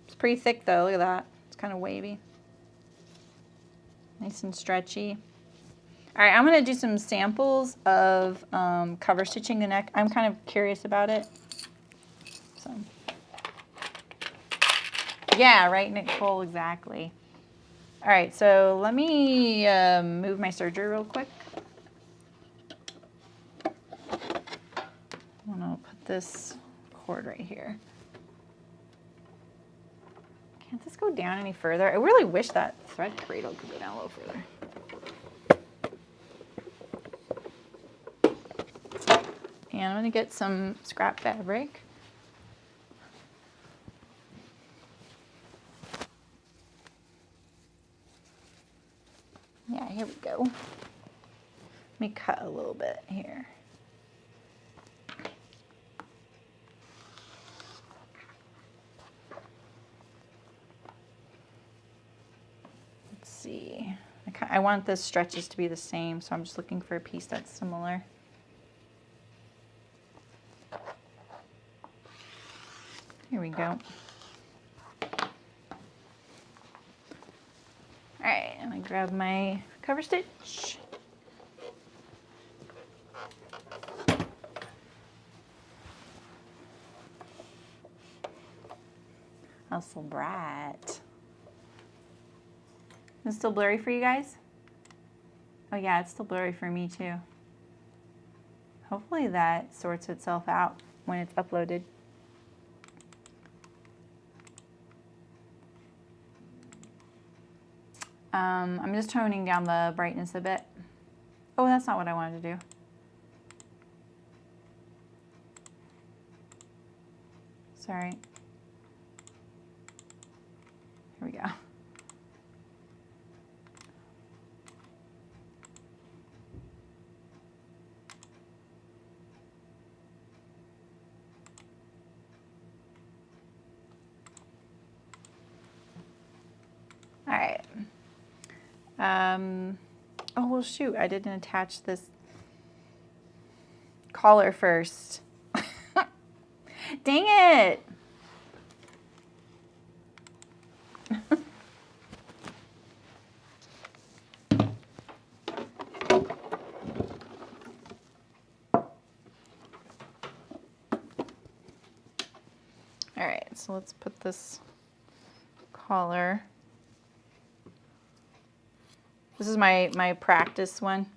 It's pretty thick though, look at that. It's kind of wavy. Nice and stretchy. All right, I'm gonna do some samples of cover stitching the neck. I'm kind of curious about it. So, yeah, right, Nicole, exactly. All right, so let me move my serger real quick. I'm gonna put this cord right here. Can't this go down any further? I really wish that thread cradle could go down a little further. And I'm gonna get some scrap fabric. Yeah, here we go. Let me cut a little bit here. See, I want the stretches to be the same, so I'm just looking for a piece that's similar. Here we go. All right, I'm gonna grab my cover stitch. Oh, so bright. Is it still blurry for you guys? Oh yeah, it's still blurry for me too. Hopefully that sorts itself out when it's uploaded. I'm just toning down the brightness a bit. Oh, that's not what I wanted to do. Sorry. Here we go. All right. Oh, well, shoot, I didn't attach this collar first. Dang it. so let's put this collar. This is my practice one.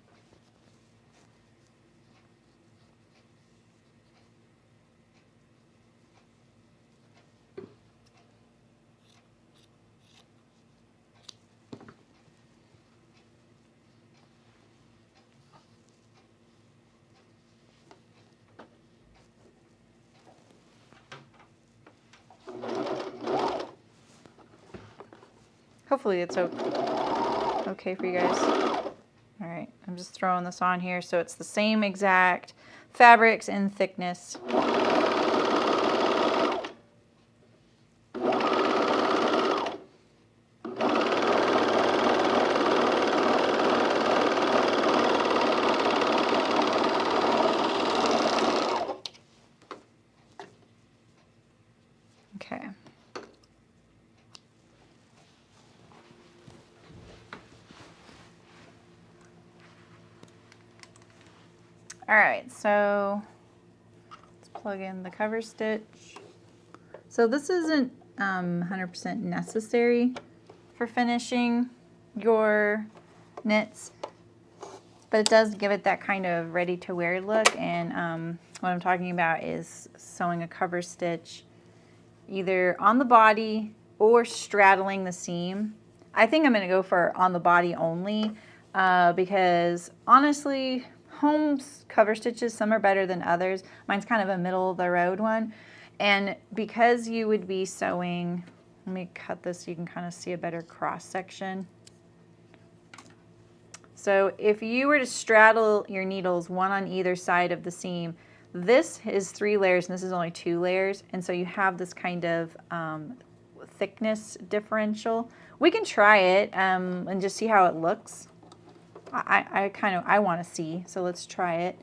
Hopefully it's okay for you guys. All right, I'm just throwing this on here so it's the same exact fabrics and thickness. Okay. All right, so let's plug in the cover stitch. So this isn't 100% necessary for finishing your knits, but it does give it that kind of ready-to-wear look. And what I'm talking about is sewing a cover stitch either on the body or straddling the seam. I think I'm going to go for on the body only because honestly, home cover stitches, some are better than others. Mine's kind of a middle of the road one. And because you would be sewing, let me cut this so you can kind of see a better cross section. So if you were to straddle your needles one on either side of the seam, this is 3 layers and this is only 2 layers. And so you have this kind of thickness differential. We can try it and just see how it looks. I want to see, so let's try it.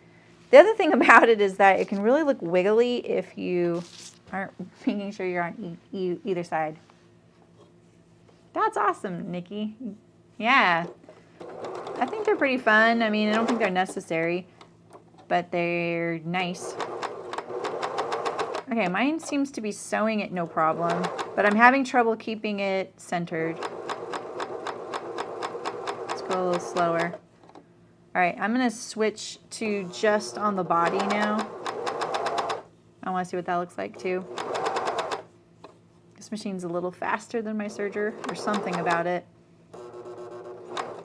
The other thing about it is that it can really look wiggly if you aren't making sure you're on either side. That's awesome, Nikki. Yeah, I think they're pretty fun. I mean, I don't think they're necessary, but they're nice. Okay, mine seems to be sewing it no problem, but I'm having trouble keeping it centered. Let's go a little slower. All right, I'm gonna switch to just on the body now. I wanna see what that looks like too. This machine's a little faster than my serger, or something about it.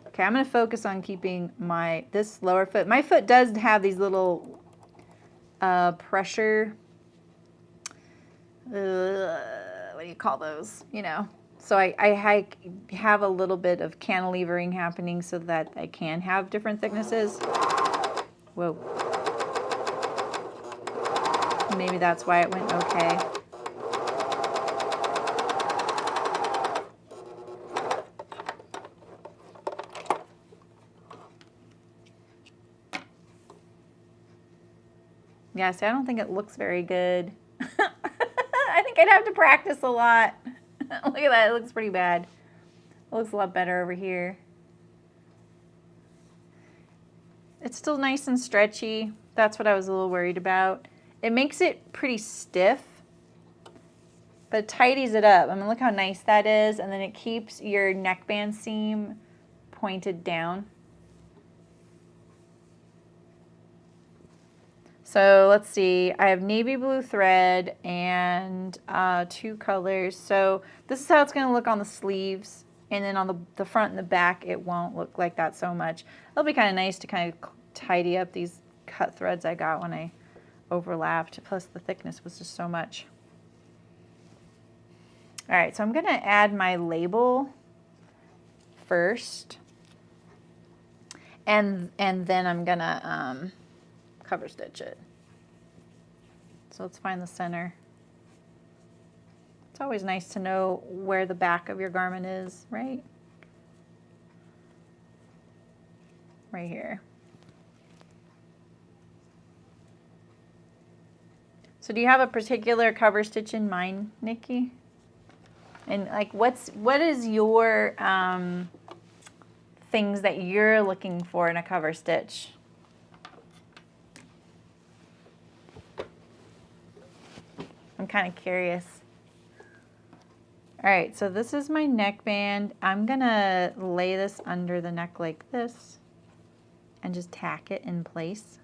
Okay, I'm gonna focus on keeping this lower foot. My foot does have these little pressure, what do you call those? You know. So I have a little bit of cantilevering happening so that I can have different thicknesses. Whoa. Maybe that's why it went okay. Yeah, see, I don't think it looks very good. I think I'd have to practice a lot. Look at that, it looks pretty bad. It looks a lot better over here. It's still nice and stretchy. That's what I was a little worried about. It makes it pretty stiff, but it tidies it up. I mean, look how nice that is. And then it keeps your neckband seam pointed down. So let's see, I have navy blue thread and 2 colors. So this is how it's gonna look on the sleeves, and then on the front and the back, it won't look like that so much. It'll be kind of nice to kind of tidy up these cut threads I got when I overlapped, plus the thickness was just so much. All right, so I'm gonna add my label first, and then I'm gonna cover stitch it. So let's find the center. It's always nice to know where the back of your garment is, right? Right here. So do you have a particular cover stitch in mind, Nikki? And like what is your things that you're looking for in a cover stitch? I'm kind of curious. All right, so this is my neckband. I'm gonna lay this under the neck like this and just tack it in place.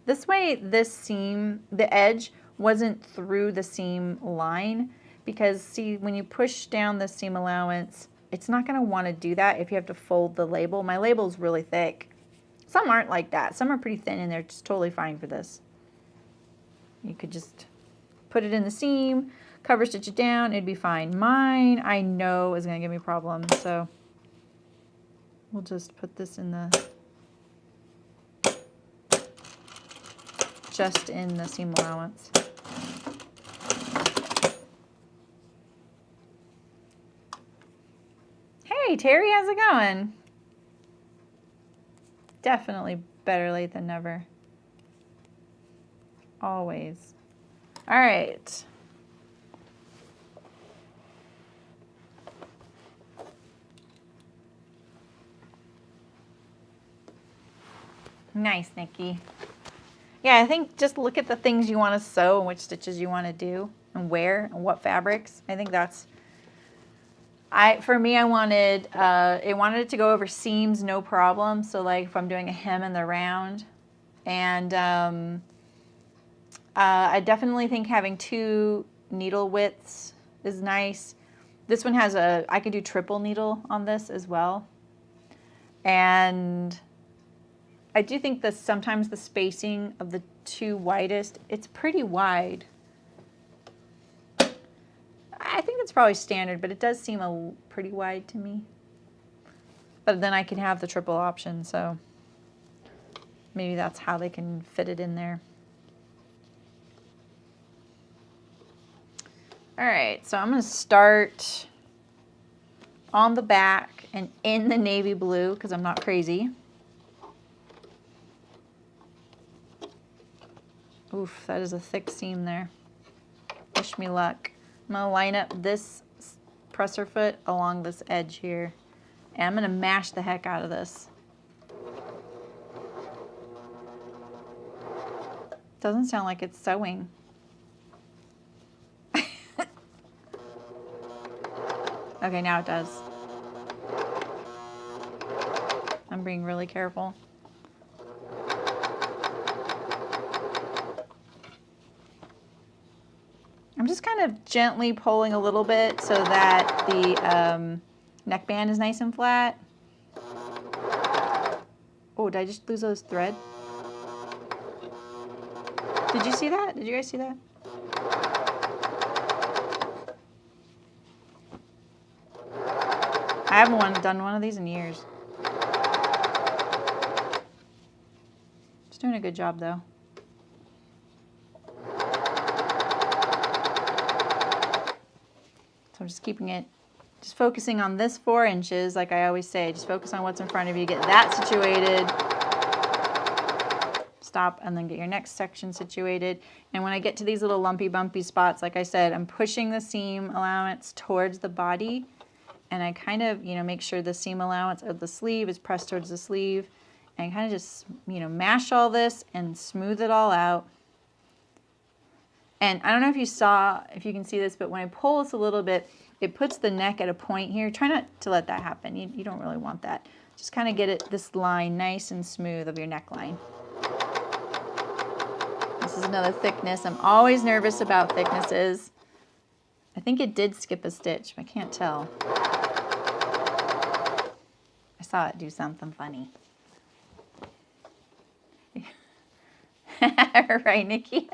This way, this seam, the edge wasn't through the seam line, because see, when you push down the seam allowance, it's not gonna wanna do that if you have to fold the label. My label's really thick. Some aren't like that. Some are pretty thin and they're just totally fine for this. You could just put it in the seam, cover stitch it down, it'd be fine. Mine, I know, is gonna give me problems, so we'll just put this in the, just in the seam allowance. Hey Terry, how's it going? Definitely better late than never. Always. All right. Nice, Nikki. Yeah, I think just look at the things you want to sew and which stitches you want to do and wear and what fabrics. I think that's, for me, I wanted it to go over seams, no problem. So like if I'm doing a hem in the round, and I definitely think having 2 needle widths is nice. This one has I can do triple needle on this as well. And I do think that sometimes the spacing of the 2 widest, it's pretty wide. I think it's probably standard, but it does seem pretty wide to me. But then I can have the triple option, so maybe that's how they can fit it in there. All right, so I'm going to start on the back and in the navy blue because I'm not crazy. Oof, that is a thick seam there. Wish me luck. I'm going to line up this presser foot along this edge here. And I'm going to mash the heck out of this. Doesn't sound like it's sewing. Okay, now it does. I'm being really careful. I'm just kind of gently pulling a little bit so that the neckband is nice and flat. Oh, did I just lose those thread? Did you see that? Did you guys see that? I haven't done one of these in years. It's doing a good job though. So I'm just keeping it, just focusing on this 4 inches, like I always say, just focus on what's in front of you, get that situated, stop, and then get your next section situated. And when I get to these little lumpy bumpy spots, like I said, I'm pushing the seam allowance towards the body, and I kind of, make sure the seam allowance of the sleeve is pressed towards the sleeve, and kind of just, mash all this and smooth it all out. And I don't know if you can see this, but when I pull this a little bit, it puts the neck at a point here. Try not to let that happen. You don't really want that. Just kind of get this line nice and smooth of your neckline. This is another thickness. I'm always nervous about thicknesses. I think it did skip a stitch, but I can't tell. I saw it do something funny. Right, Nikki?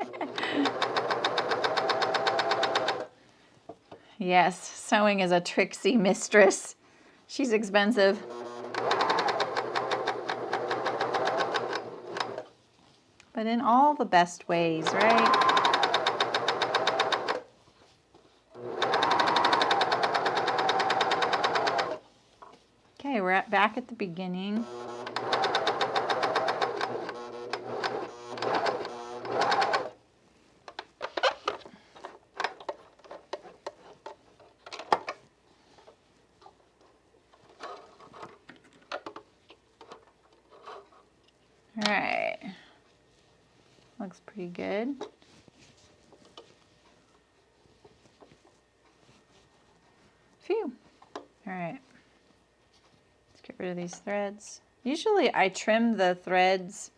Yes, sewing is a tricksy mistress. She's expensive. But in all the best ways, right? Okay, we're back at the beginning. All right, looks pretty good. Phew. All right. Let's get rid of these threads. Usually I trim the threads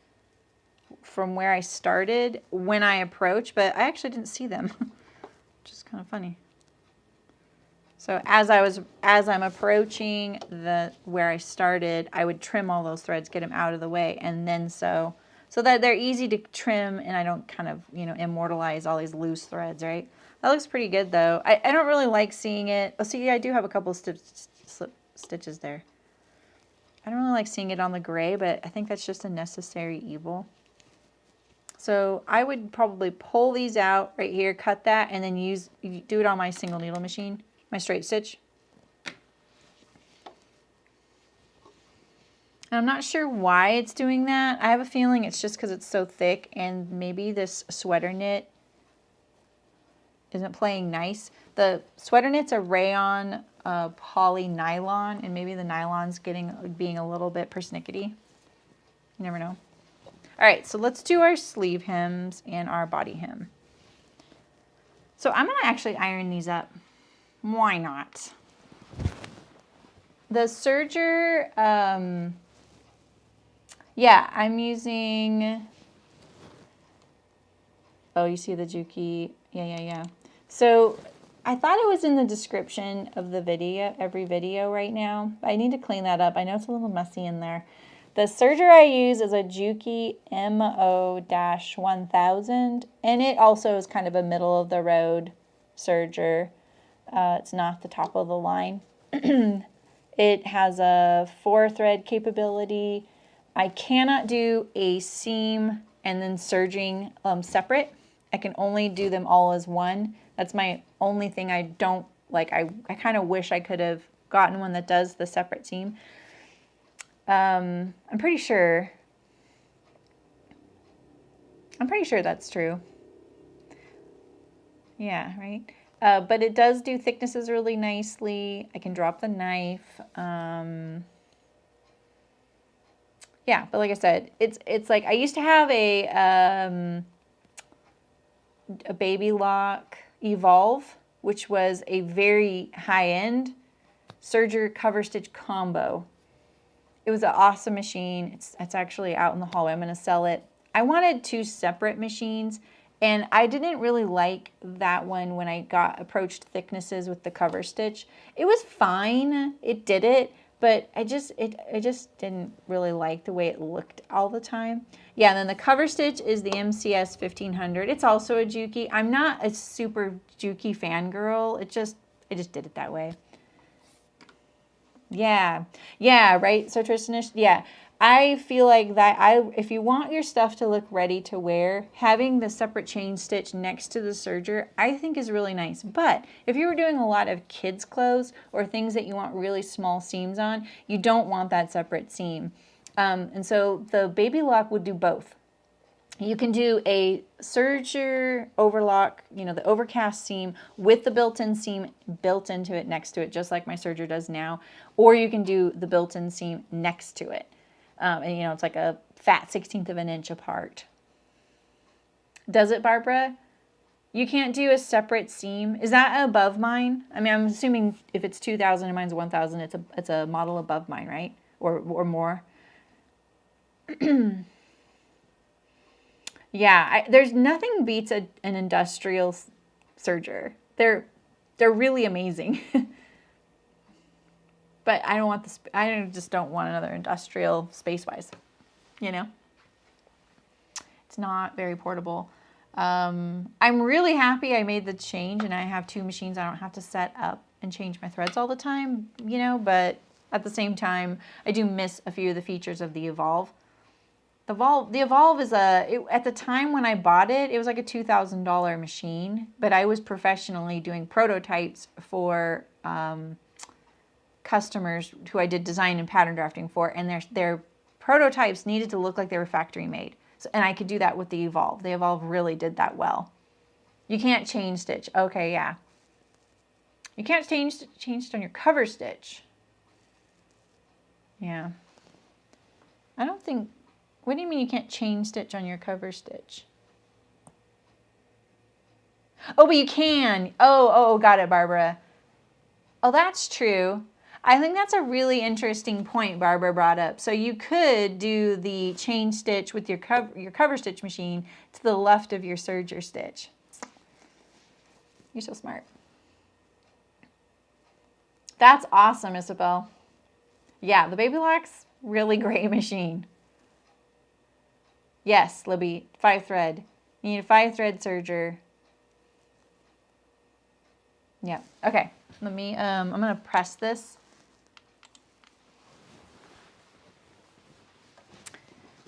from where I started when I approach, but I actually didn't see them, which is kind of funny. So as I'm approaching where I started, I would trim all those threads, get them out of the way, and then sew, so that they're easy to trim and I don't kind of, you know, immortalize all these loose threads, right? That looks pretty good though. I don't really like seeing it. Oh, see, I do have a couple slip stitches there. I don't really like seeing it on the gray, but I think that's just a necessary evil. So I would probably pull these out right here, cut that, and then do it on my single needle machine, my straight stitch. And I'm not sure why it's doing that. I have a feeling it's just because it's so thick, and maybe this sweater knit isn't playing nice. The sweater knit's a rayon poly nylon, and maybe the nylon's being a little bit persnickety. You never know. All right, so let's do our sleeve hems and our body hem. So I'm gonna actually iron these up. Why not? The serger, yeah, I'm using, oh, you see the Juki, yeah. So I thought it was in the description of the video, every video right now. I need to clean that up. I know it's a little messy in there. The serger I use is a Juki MO-1000, and it also is kind of a middle of the road serger. It's not the top of the line. It has a 4-thread capability. I cannot do a seam and then serging separate. I can only do them all as one. That's my only thing I don't like. I kind of wish I could have gotten one that does the separate seam. I'm pretty sure that's true. Yeah, right? But it does do thicknesses really nicely. I can drop the knife. Yeah, but like I said, it's like I used to have a Baby Lock Evolve, which was a very high-end serger cover stitch combo. It was an awesome machine. It's actually out in the hallway. I'm going to sell it. I wanted 2 separate machines, and I didn't really like that one when I got approached thicknesses with the cover stitch. It was fine. It did it, but I just didn't really like the way it looked all the time. Yeah, and then the cover stitch is the MCS 1500. It's also a Juki. I'm not a super Juki fangirl. I just did it that way. Yeah, right. So Tristanish, yeah, I feel like that if you want your stuff to look ready to wear, having the separate chain stitch next to the serger, I think is really nice. But if you were doing a lot of kids' clothes or things that you want really small seams on, you don't want that separate seam. And so the Baby Lock would do both. You can do a serger overlock, you know, the overcast seam with the built-in seam built into it next to it, just like my serger does now. Or you can do the built-in seam next to it. And, you know, it's like a fat 1/16 of an inch apart. Does it, Barbara? You can't do a separate seam. Is that above mine? I mean, I'm assuming if it's 2,000 and mine's 1,000, it's a model above mine, right? Or more. Yeah, there's nothing beats an industrial serger. They're really amazing. But I don't want this. I just don't want another industrial space-wise. You know, it's not very portable. I'm really happy I made the change and I have 2 machines. I don't have to set up and change my threads all the time. You know, but at the same time, I do miss a few of the features of the Evolve. The Evolve is at the time when I bought it, it was like a $2,000 machine, but I was professionally doing prototypes for customers who I did design and pattern drafting for, and their prototypes needed to look like they were factory made. So, and I could do that with the Evolve. The Evolve really did that well. You can't chain stitch. Okay, yeah. You can't chain stitch on your cover stitch. Yeah. I don't think... What do you mean you can't chain stitch on your cover stitch? Oh, but you can. Oh, got it, Barbara. Oh, that's true. I think that's a really interesting point Barbara brought up. So you could do the chain stitch with your cover stitch machine to the left of your serger stitch. You're so smart. That's awesome, Isabel. Yeah, the Baby Lock's really great machine. Yes, Libby, 5-thread. You need a 5-thread serger. Yeah. Okay. Let me. I'm gonna press this.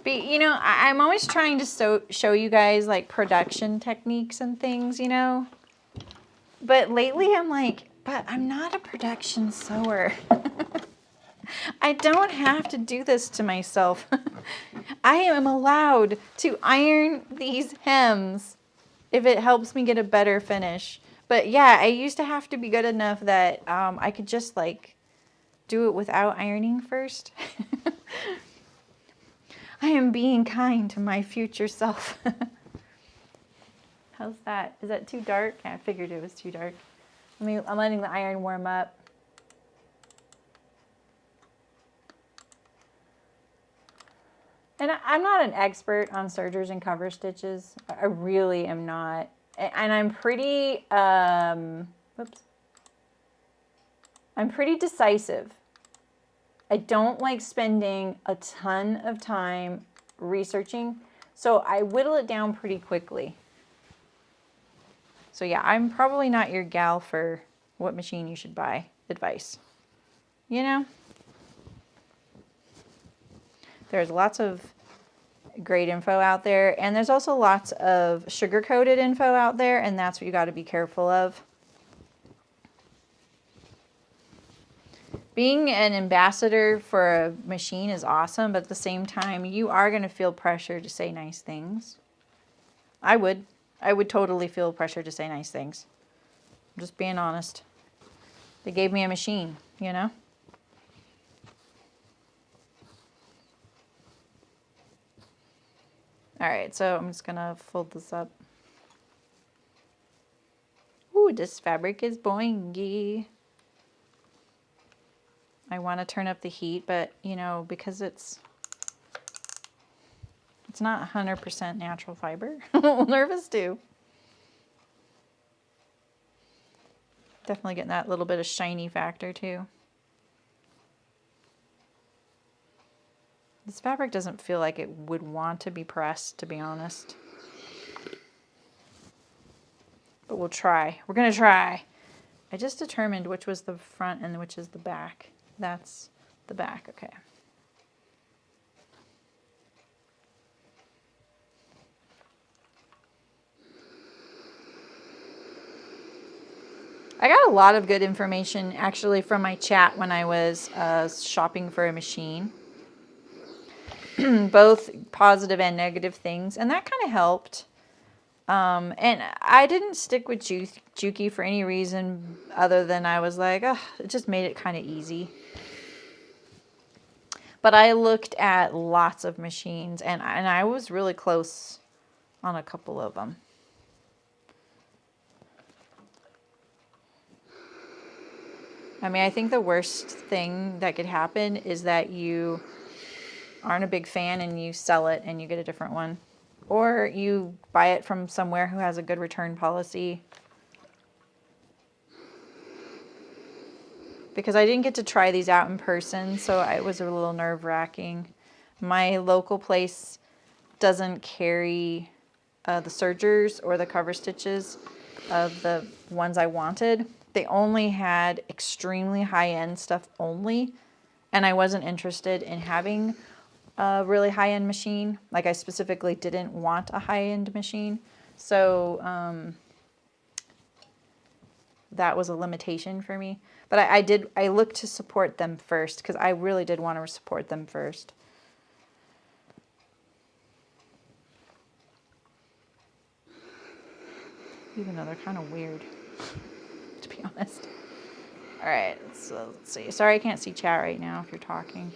But you know, I'm always trying to show you guys like production techniques and things, you know. But lately, I'm like, but I'm not a production sewer. I don't have to do this to myself. I am allowed to iron these hems if it helps me get a better finish. But yeah, I used to have to be good enough that I could just like do it without ironing first. I am being kind to my future self. How's that? Is that too dark? I figured it was too dark. I'm letting the iron warm up. And I'm not an expert on sergers and cover stitches. I really am not. And I'm pretty, I'm pretty decisive. I don't like spending a ton of time researching, so I whittle it down pretty quickly. So yeah, I'm probably not your gal for what machine you should buy advice. You know? There's lots of great info out there, and there's also lots of sugar-coated info out there, and that's what you got to be careful of. Being an ambassador for a machine is awesome, but at the same time, you are going to feel pressure to say nice things. I would totally feel pressure to say nice things. I'm just being honest. They gave me a machine, you know? All right, so I'm just gonna fold this up. Ooh, this fabric is boingy. I want to turn up the heat, but you know, because it's not 100% natural fiber. I'm a little nervous too. Definitely getting that little bit of shiny factor too. This fabric doesn't feel like it would want to be pressed, to be honest. But we'll try. We're gonna try. I just determined which was the front and which is the back. That's the back, okay. I got a lot of good information actually from my chat when I was shopping for a machine. Both positive and negative things, and that kind of helped. And I didn't stick with Juki for any reason other than I was like, oh, it just made it kind of easy. But I looked at lots of machines, and I was really close on a couple of them. I mean, I think the worst thing that could happen is that you aren't a big fan and you sell it and you get a different one. Or you buy it from somewhere who has a good return policy. Because I didn't get to try these out in person, so it was a little nerve-wracking. My local place doesn't carry the sergers or the cover stitches of the ones I wanted. They only had extremely high-end stuff only, and I wasn't interested in having a really high-end machine. Like, I specifically didn't want a high-end machine, so that was a limitation for me. But I looked to support them first because I really did want to support them first. Even though they're kind of weird, to be honest. All right, so let's see. Sorry I can't see chat right now if you're talking.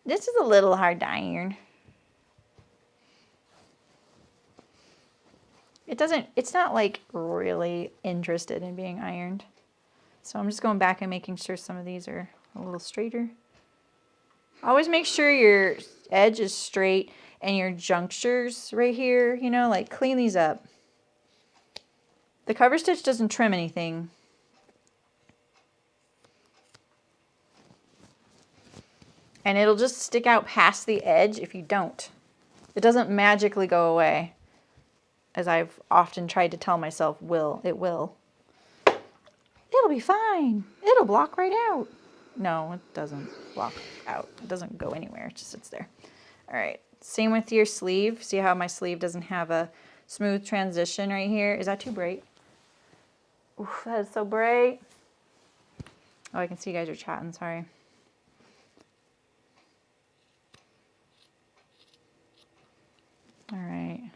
This is a little hard to iron. it's not like really interested in being ironed. So I'm just going back and making sure some of these are a little straighter. Always make sure your edge is straight and your junctures right here, you know, like clean these up. The cover stitch doesn't trim anything. And it'll just stick out past the edge if you don't. It doesn't magically go away, as I've often tried to tell myself it will. It'll be fine. It'll block right out. No, it doesn't block out. It doesn't go anywhere. It just sits there. All right. Same with your sleeve. See how my sleeve doesn't have a smooth transition right here? Is that too bright? Oof, that is so bright. Oh, I can see you guys are chatting. Sorry. All right.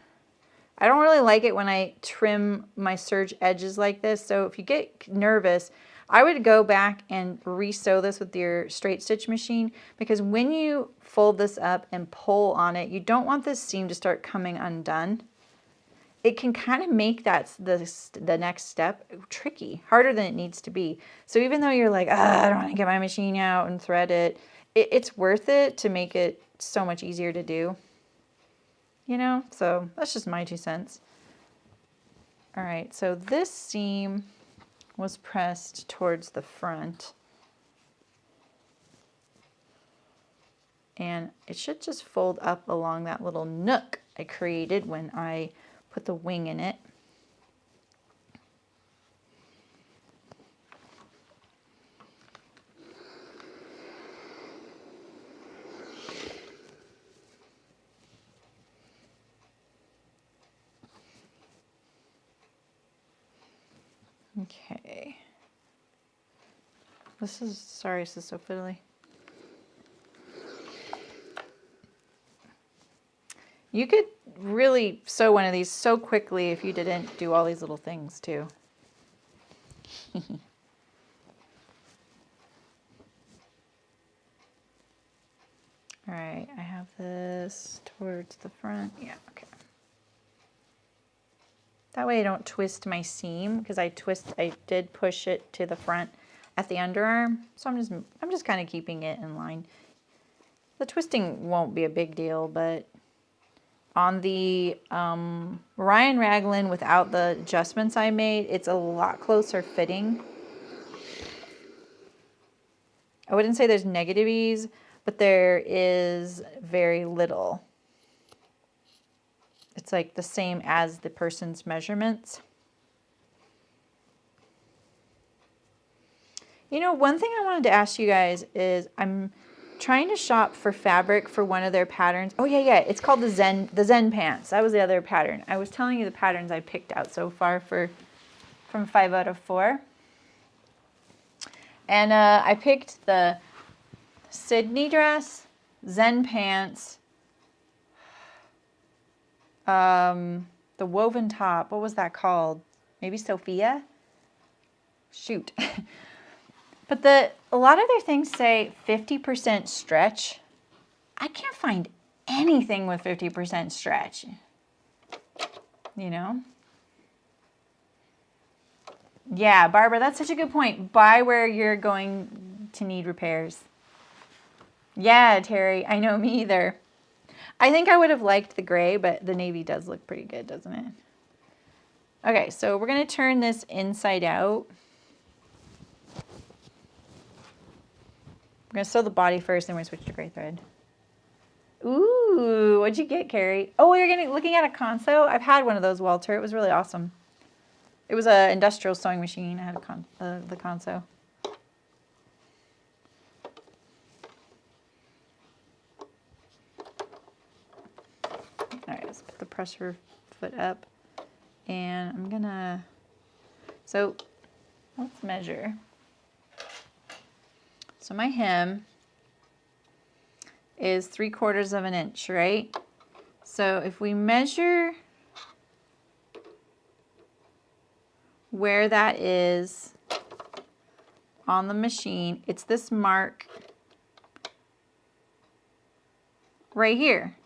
I don't really like it when I trim my serge edges like this. So if you get nervous, I would go back and re-sew this with your straight stitch machine, because when you fold this up and pull on it, you don't want this seam to start coming undone. It can kind of make the next step tricky, harder than it needs to be. So even though you're like, I don't want to get my machine out and thread it, it's worth it to make it so much easier to do. You know, so that's just my 2 cents. All right, so this seam was pressed towards the front. And it should just fold up along that little nook I created when I put the wing in it. Okay. Sorry, this is so fiddly. You could really sew one of these so quickly if you didn't do all these little things too. All right, I have this towards the front. Yeah, okay. That way I don't twist my seam, because I did push it to the front at the underarm. So I'm just kind of keeping it in line. The twisting won't be a big deal, but on the Ryan Raglan without the adjustments I made, it's a lot closer fitting. I wouldn't say there's negative ease, but there is very little. It's like the same as the person's measurements. You know, one thing I wanted to ask you guys is I'm trying to shop for fabric for one of their patterns. Oh yeah, it's called the Zen pants. That was the other pattern. I was telling you the patterns I picked out so far from 5 out of 4. And I picked the Sydney dress, Zen pants, the woven top. What was that called? Maybe Sophia? Shoot. But a lot of their things say 50% stretch. I can't find anything with 50% stretch. You know? Yeah, Barbara, that's such a good point. Buy where you're going to need repairs. Yeah, Terry, I know, me either. I think I would have liked the gray, but the navy does look pretty good, doesn't it? Okay, so we're going to turn this inside out. We're going to sew the body first, then we're going to switch to gray thread. Ooh, what'd you get, Carrie? Oh, you're looking at a console? I've had one of those, Walter. It was really awesome. It was an industrial sewing machine. I had the console. All right, let's put the presser foot up. And I'm going to... So, let's measure. So my hem is 3/4 of an inch, right? So if we measure where that is on the machine, it's this mark right here.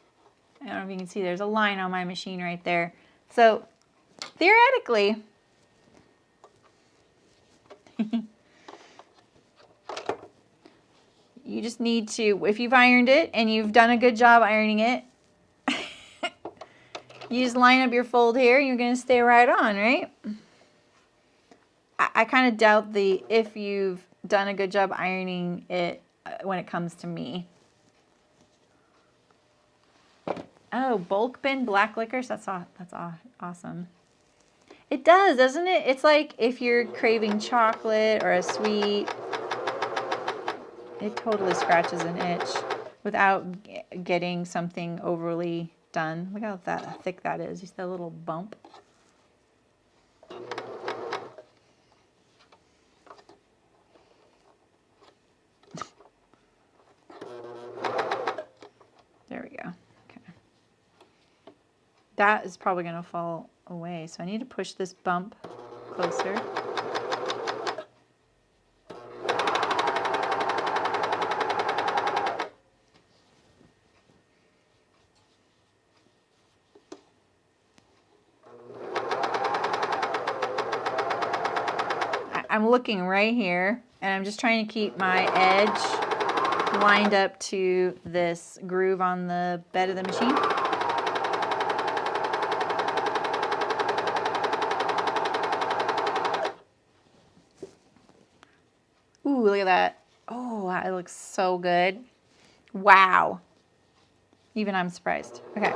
I don't know if you can see, there's a line on my machine right there. So theoretically. You just need to, if you've ironed it and you've done a good job ironing it, you just line up your fold here and you're going to stay right on, right? I kind of doubt if you've done a good job ironing it when it comes to me. Oh, bulk bin black licorice. That's awesome. It does, doesn't it? It's like if you're craving chocolate or a sweet, it totally scratches an itch without getting something overly done. Look how thick that is. You see that little bump? There we go. Okay. That is probably going to fall away. So I need to push this bump closer. I'm looking right here, and I'm just trying to keep my edge lined up to this groove on the bed of the machine. Ooh, look at that. Oh, that looks so good. Wow. Even I'm surprised. Okay.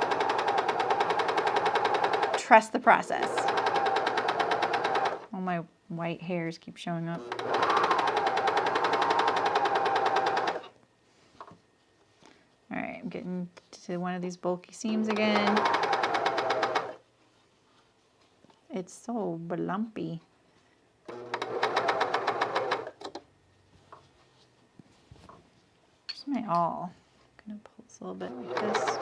Trust the process. Oh, my white hairs keep showing up. All right, I'm getting to one of these bulky seams again. It's so lumpy. Where's my awl? I'm gonna pull this a little bit like this.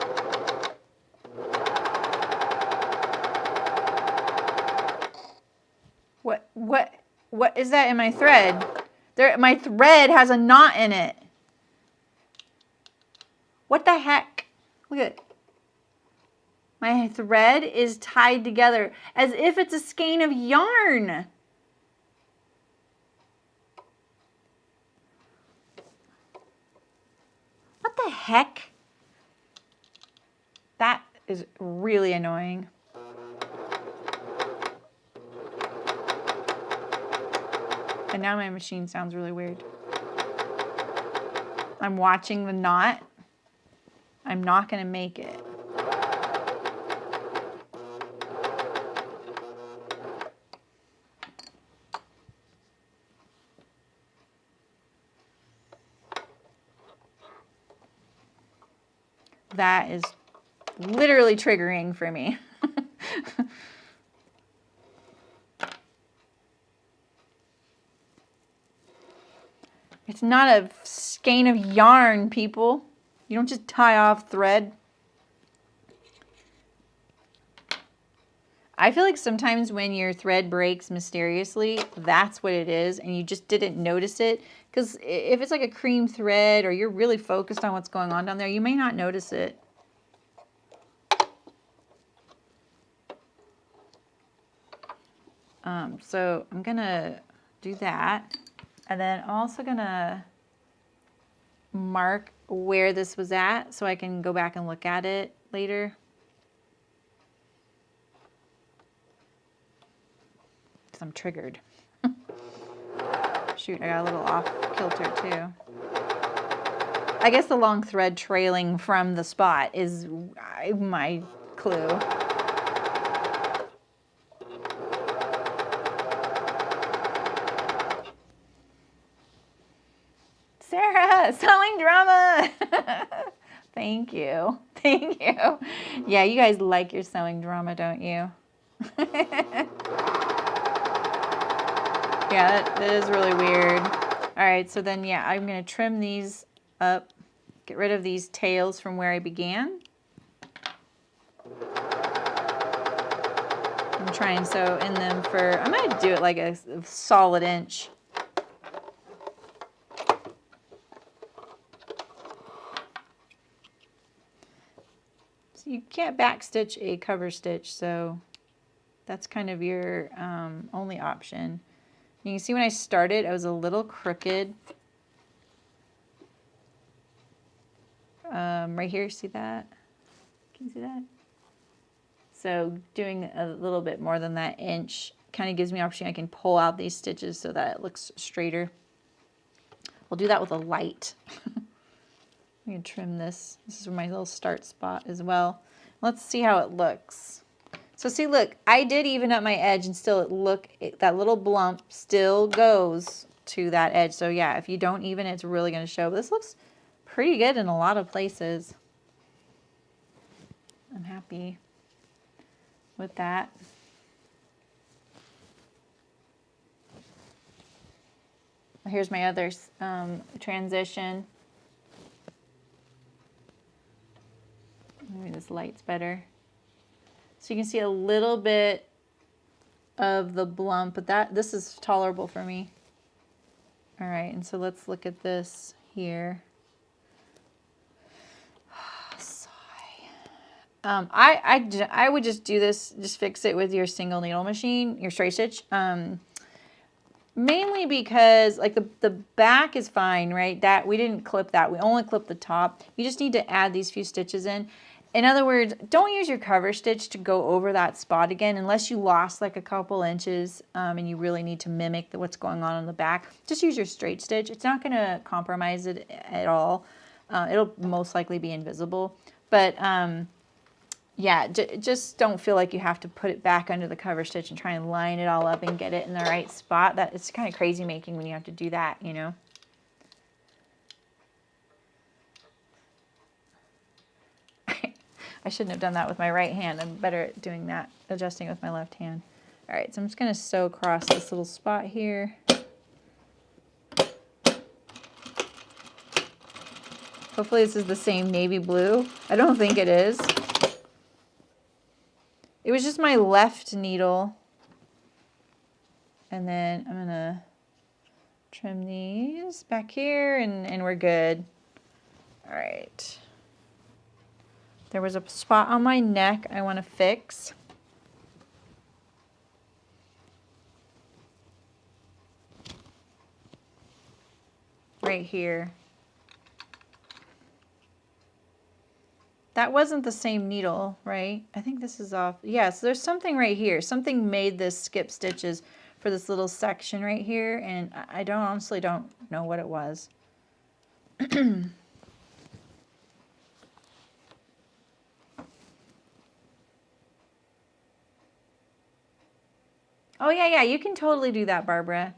What is that in my thread? My thread has a knot in it. What the heck? Look at it. My thread is tied together as if it's a skein of yarn. What the heck? That is really annoying. And now my machine sounds really weird. I'm watching the knot. I'm not going to make it. That is literally triggering for me. It's not a skein of yarn, people. You don't just tie off thread. I feel like sometimes when your thread breaks mysteriously, that's what it is, and you just didn't notice it. Because if it's like a cream thread or you're really focused on what's going on down there, you may not notice it. So I'm going to do that. And then I'm also going to mark where this was at so I can go back and look at it later. Because I'm triggered. Shoot, I got a little off kilter too. I guess the long thread trailing from the spot is my clue. Sarah, sewing drama. Thank you. Thank you. Yeah, you guys like your sewing drama, don't you? Yeah, that is really weird. All right, so then, yeah, I'm going to trim these up, get rid of these tails from where I began. I'm trying to sew in them for, I might do it like a solid inch. So you can't backstitch a cover stitch, so That's kind of your only option. You can see when I started, I was a little crooked. Right here, see that? Can you see that? So doing a little bit more than that inch kind of gives me an opportunity. I can pull out these stitches so that it looks straighter. We'll do that with a light. I'm going to trim this. This is my little start spot as well. Let's see how it looks. So see, look, I did even up my edge and still that little blump still goes to that edge. So yeah, if you don't even, it's really going to show. But this looks pretty good in a lot of places. I'm happy with that. Here's my other transition. Maybe this light's better. So you can see a little bit of the blump, but this is tolerable for me. All right, and so let's look at this here. I would just do this, just fix it with your single needle machine, your straight stitch. Mainly because like the back is fine, right? That we didn't clip that. We only clipped the top. You just need to add these few stitches in. In other words, don't use your cover stitch to go over that spot again unless you lost like a couple inches and you really need to mimic what's going on the back. Just use your straight stitch. It's not going to compromise it at all. It'll most likely be invisible. But yeah, just don't feel like you have to put it back under the cover stitch and try and line it all up and get it in the right spot. It's kind of crazy making when you have to do that, you know. I shouldn't have done that with my right hand. I'm better at doing that, adjusting with my left hand. All right, so I'm just going to sew across this little spot here. Hopefully this is the same navy blue. I don't think it is. It was just my left needle. And then I'm going to trim these back here and we're good. All right. There was a spot on my neck I want to fix. Right here. That wasn't the same needle, right? I think this is off. Yeah, so there's something right here. Something made this skip stitches for this little section right here, and I honestly don't know what it was. Oh, yeah, you can totally do that, Barbara.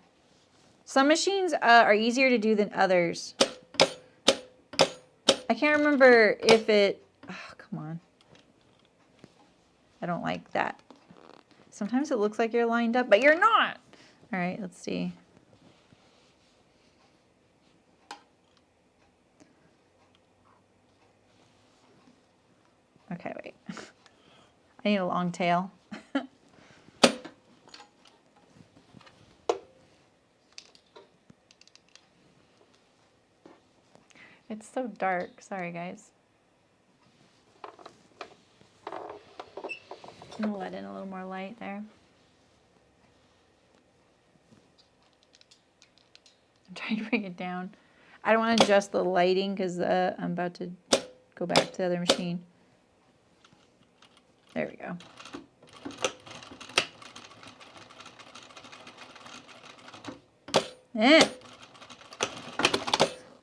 Some machines are easier to do than others. I can't remember if it... Oh, come on. I don't like that. Sometimes it looks like you're lined up, but you're not. All right, let's see. Okay, wait. I need a long tail. It's so dark. Sorry, guys. I'm going to let in a little more light there. I'm trying to bring it down. I don't want to adjust the lighting because I'm about to go back to the other machine. There we go.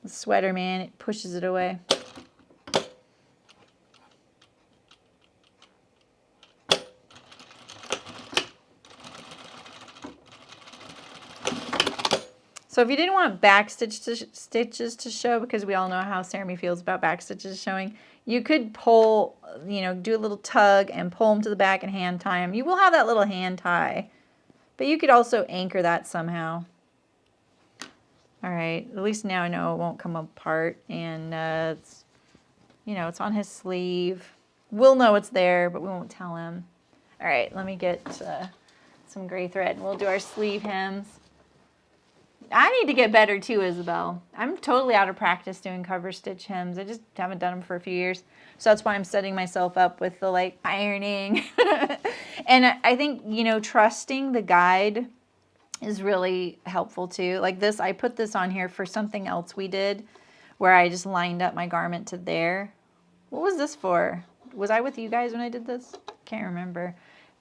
The sweater, man, it pushes it away. So if you didn't want back stitches to show, because we all know how Sarah feels about back stitches showing, you could pull, do a little tug and pull them to the back and hand tie them. You will have that little hand tie, but you could also anchor that somehow. All right, at least now I know it won't come apart, and it's, it's on his sleeve. We'll know it's there, but we won't tell him. All right, let me get some gray thread, and we'll do our sleeve hems. I need to get better too, Isabel. I'm totally out of practice doing cover stitch hems. I just haven't done them for a few years. So that's why I'm setting myself up with the like ironing. And I think, you know, trusting the guide is really helpful too. Like this, I put this on here for something else we did where I just lined up my garment to there. What was this for? Was I with you guys when I did this? Can't remember.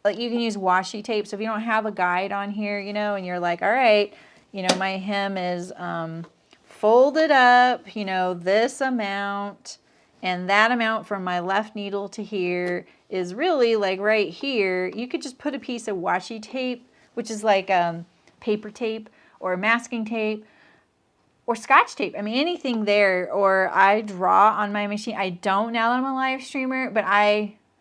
Like you can use washi tape. So if you don't have a guide on here, you know, and you're like, all right, you know, my hem is folded up, you know, this amount, and that amount from my left needle to here is really like right here. You could just put a piece of washi tape, which is like paper tape or masking tape or scotch tape. I mean, anything there. Or I draw on my machine. I don't now that I'm a live streamer, but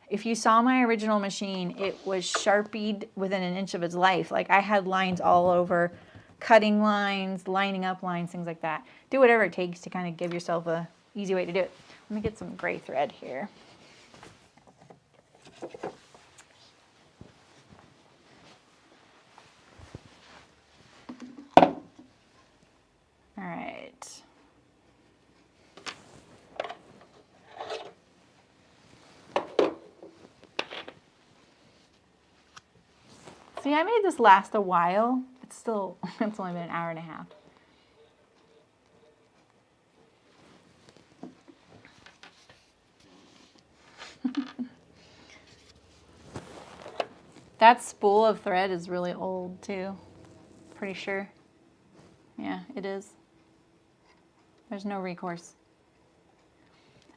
if you saw my original machine, it was Sharpied within an inch of its life. Like I had lines all over, cutting lines, lining up lines, things like that. Do whatever it takes to kind of give yourself a easy way to do it. Let me get some gray thread here. All right. See, I made this last a while. It's only been an hour and a half. That spool of thread is really old too. Pretty sure. Yeah, it is. There's no recourse.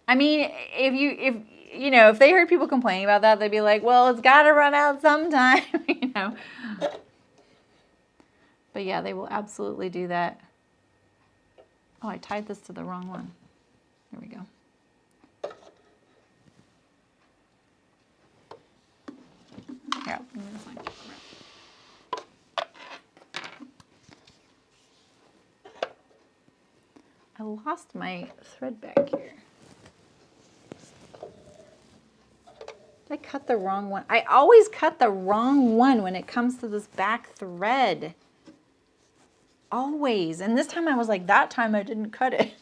I mean, if they heard people complaining about that, they'd be like, well, it's got to run out sometime, you know. But yeah, they will absolutely do that. Oh, I tied this to the wrong one. There we go. Here, let me just line. I lost my thread back here. Did I cut the wrong one? I always cut the wrong one when it comes to this back thread. Always. And this time I was like, that time I didn't cut it.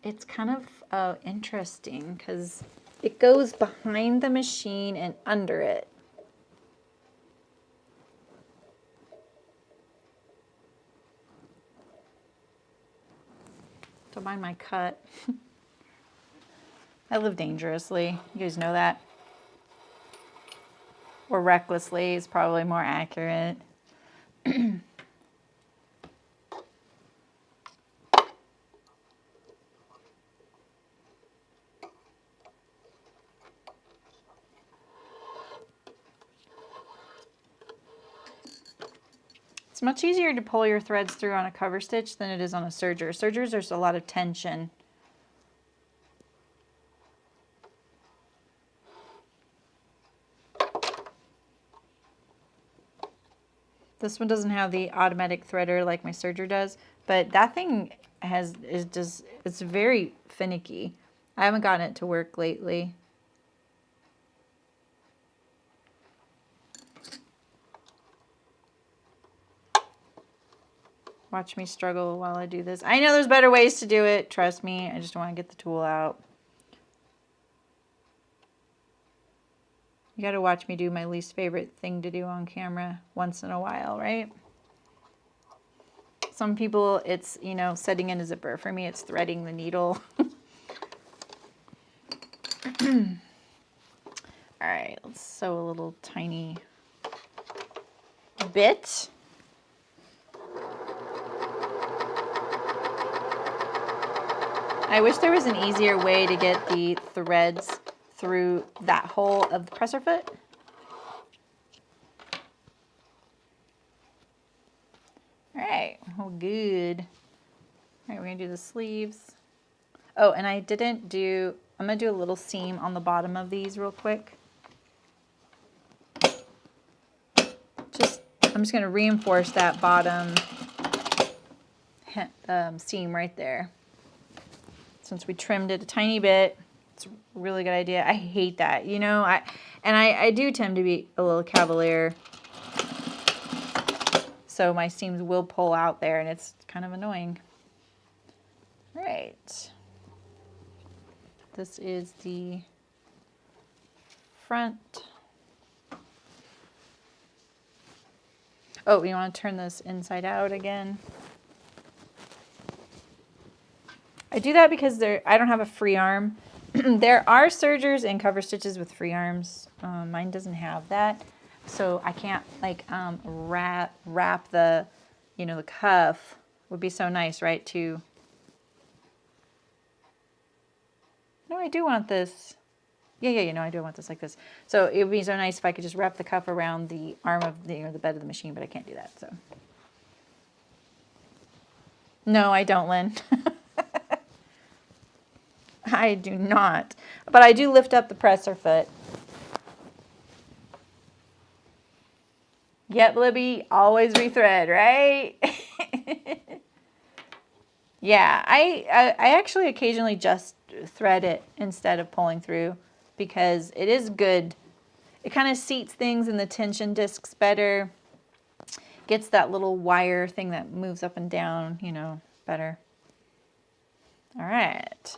It's kind of interesting because it goes behind the machine and under it. Don't mind my cut. I live dangerously. You guys know that. Or recklessly is probably more accurate. It's much easier to pull your threads through on a cover stitch than it is on a serger. Sergers, there's a lot of tension. This one doesn't have the automatic threader like my serger does, but that thing it's very finicky. I haven't gotten it to work lately. Watch me struggle while I do this. I know there's better ways to do it. Trust me. I just don't want to get the tool out. You got to watch me do my least favorite thing to do on camera once in a while, right? Some people, it's, you know, setting in a zipper. For me, it's threading the needle. All right, let's sew a little tiny bit. I wish there was an easier way to get the threads through that hole of the presser foot. All right, well, good. All right, we're gonna do the sleeves. Oh, and I'm gonna do a little seam on the bottom of these real quick. I'm just gonna reinforce that bottom seam right there. Since we trimmed it a tiny bit, it's a really good idea. I hate that, you know. I do tend to be a little cavalier so my seams will pull out there, and it's kind of annoying. All right. This is the front. Oh, you want to turn this inside out again? I do that because I don't have a free arm. There are sergers and cover stitches with free arms. Mine doesn't have that, so I can't like wrap the, you know, the cuff. Would be so nice, right? To no, I do want this. Yeah, you know, I do want this like this. So it would be so nice if I could just wrap the cuff around the arm of the, you know, the bed of the machine, but I can't do that. So no, I don't, Lynn. I do not, but I do lift up the presser foot. Yep, Libby, always rethread, right? Yeah, I actually occasionally just thread it instead of pulling through because it is good. It kind of seats things in the tension discs better. Gets that little wire thing that moves up and down, you know, better. All right.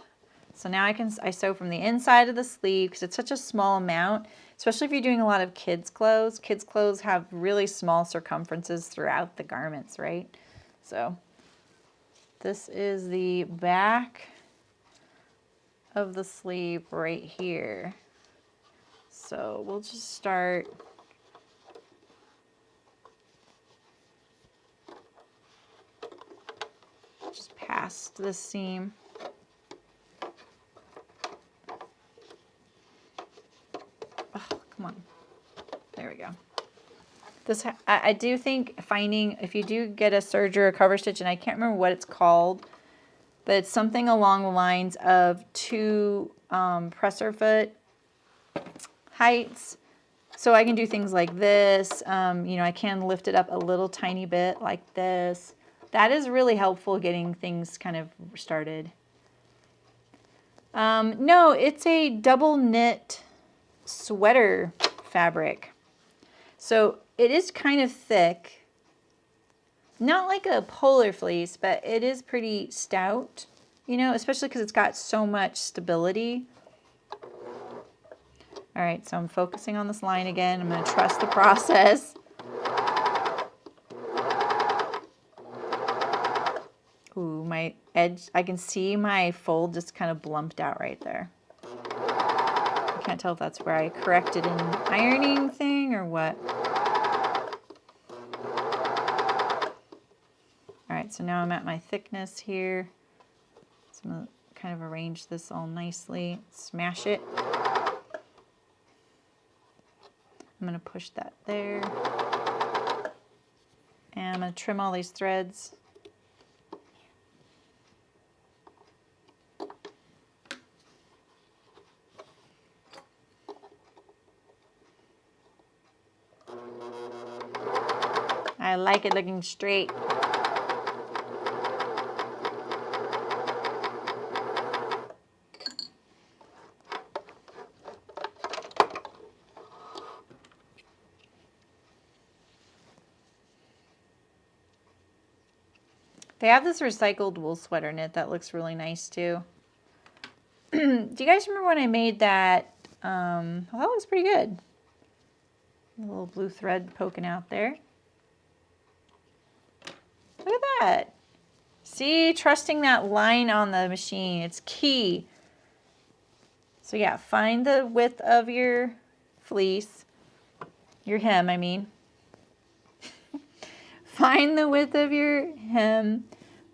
So now I sew from the inside of the sleeve because it's such a small amount, especially if you're doing a lot of kids' clothes. Kids' clothes have really small circumferences throughout the garments, right? So this is the back of the sleeve right here. So we'll just start just past this seam. Oh, come on. There we go. This I do think finding, if you do get a serger or cover stitch, and I can't remember what it's called, but it's something along the lines of 2 presser foot heights. So I can do things like this. You know, I can lift it up a little tiny bit like this. That is really helpful getting things kind of started. No, it's a double knit sweater fabric. So it is kind of thick. Not like a polar fleece, but it is pretty stout, you know, especially because it's got so much stability. All right, so I'm focusing on this line again. I'm going to trust the process. Ooh, my edge, I can see my fold just kind of blumped out right there. I can't tell if that's where I corrected an ironing thing or what. All right, so now I'm at my thickness here. So I'm going to kind of arrange this all nicely, smash it. I'm going to push that there. And I'm going to trim all these threads. I like it looking straight. They have this recycled wool sweater knit that looks really nice too. Do you guys remember when I made that? Well, that was pretty good. A little blue thread poking out there. Look at that. See, trusting that line on the machine, it's key. So yeah, find the width of your fleece, your hem, I mean. Find the width of your hem,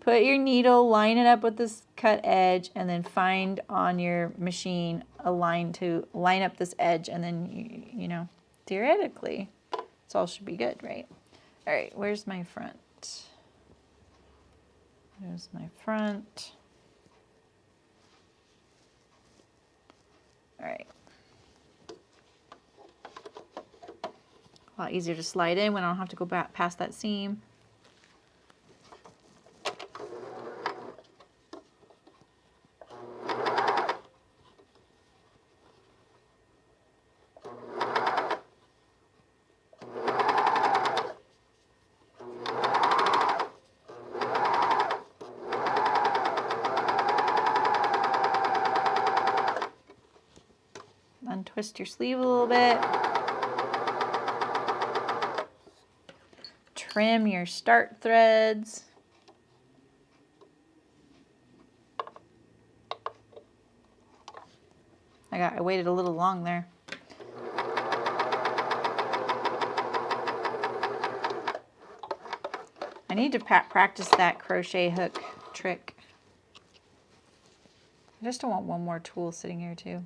put your needle, line it up with this cut edge, and then find on your machine a line to line up this edge, and then, you know, theoretically, this all should be good, right? All right, where's my front? There's my front. All right. A lot easier to slide in when I don't have to go back past that seam. Twist your sleeve a little bit. Trim your start threads. I waited a little long there. I need to practice that crochet hook trick. I just don't want one more tool sitting here too.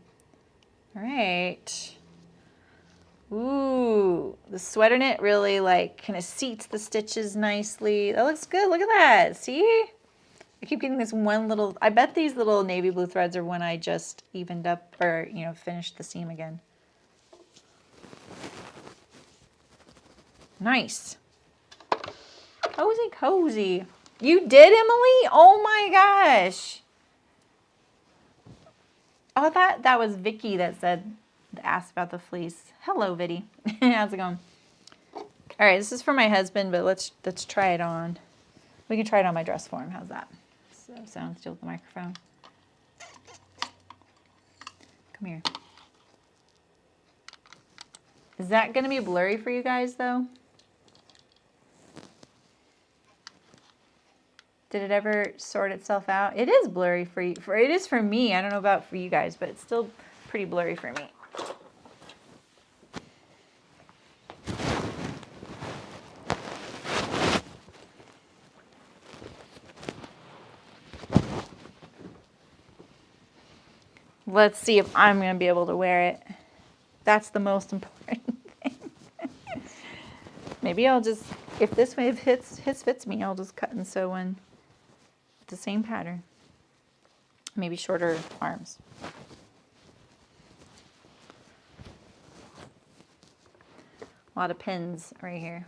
All right. Ooh, the sweater knit really like kind of seats the stitches nicely. That looks good. Look at that. See? I keep getting this one little, I bet these little navy blue threads are when I just evened up or, you know, finished the seam again. Nice. Cozy, cozy. You did, Emily? Oh my gosh. Oh, I thought that was Vicky that asked about the fleece. Hello, Viddy. How's it going? All right, this is for my husband, but let's try it on. We can try it on my dress form. How's that? So sound still with the microphone. Come here. Is that going to be blurry for you guys, though? Did it ever sort itself out? It is blurry for you. It is for me. I don't know about for you guys, but it's still pretty blurry for me. Let's see if I'm going to be able to wear it. That's the most important thing. Maybe I'll just, if this wave fits me, I'll just cut and sew in the same pattern. Maybe shorter arms. A lot of pins right here.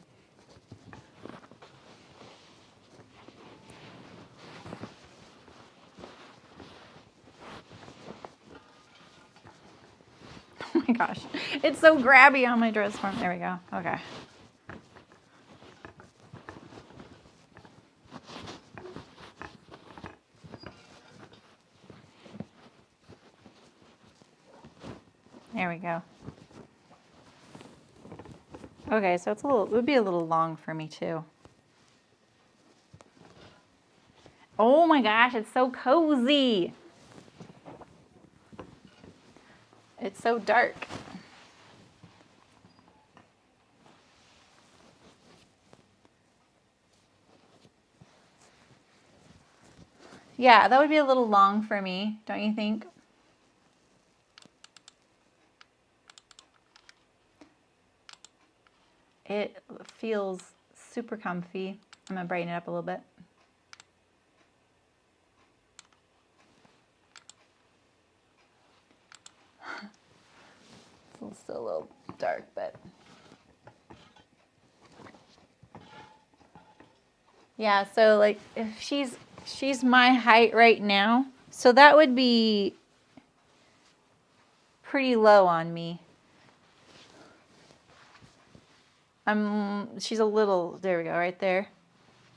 Oh my gosh, it's so grabby on my dress form. There we go. Okay. There we go. Okay, so it would be a little long for me too. Oh my gosh, it's so cozy. It's so dark. Yeah, that would be a little long for me, don't you think? It feels super comfy. I'm gonna brighten it up a little bit. It's still a little dark, but yeah, so like if she's my height right now, so that would be pretty low on me. She's a little, there we go, right there.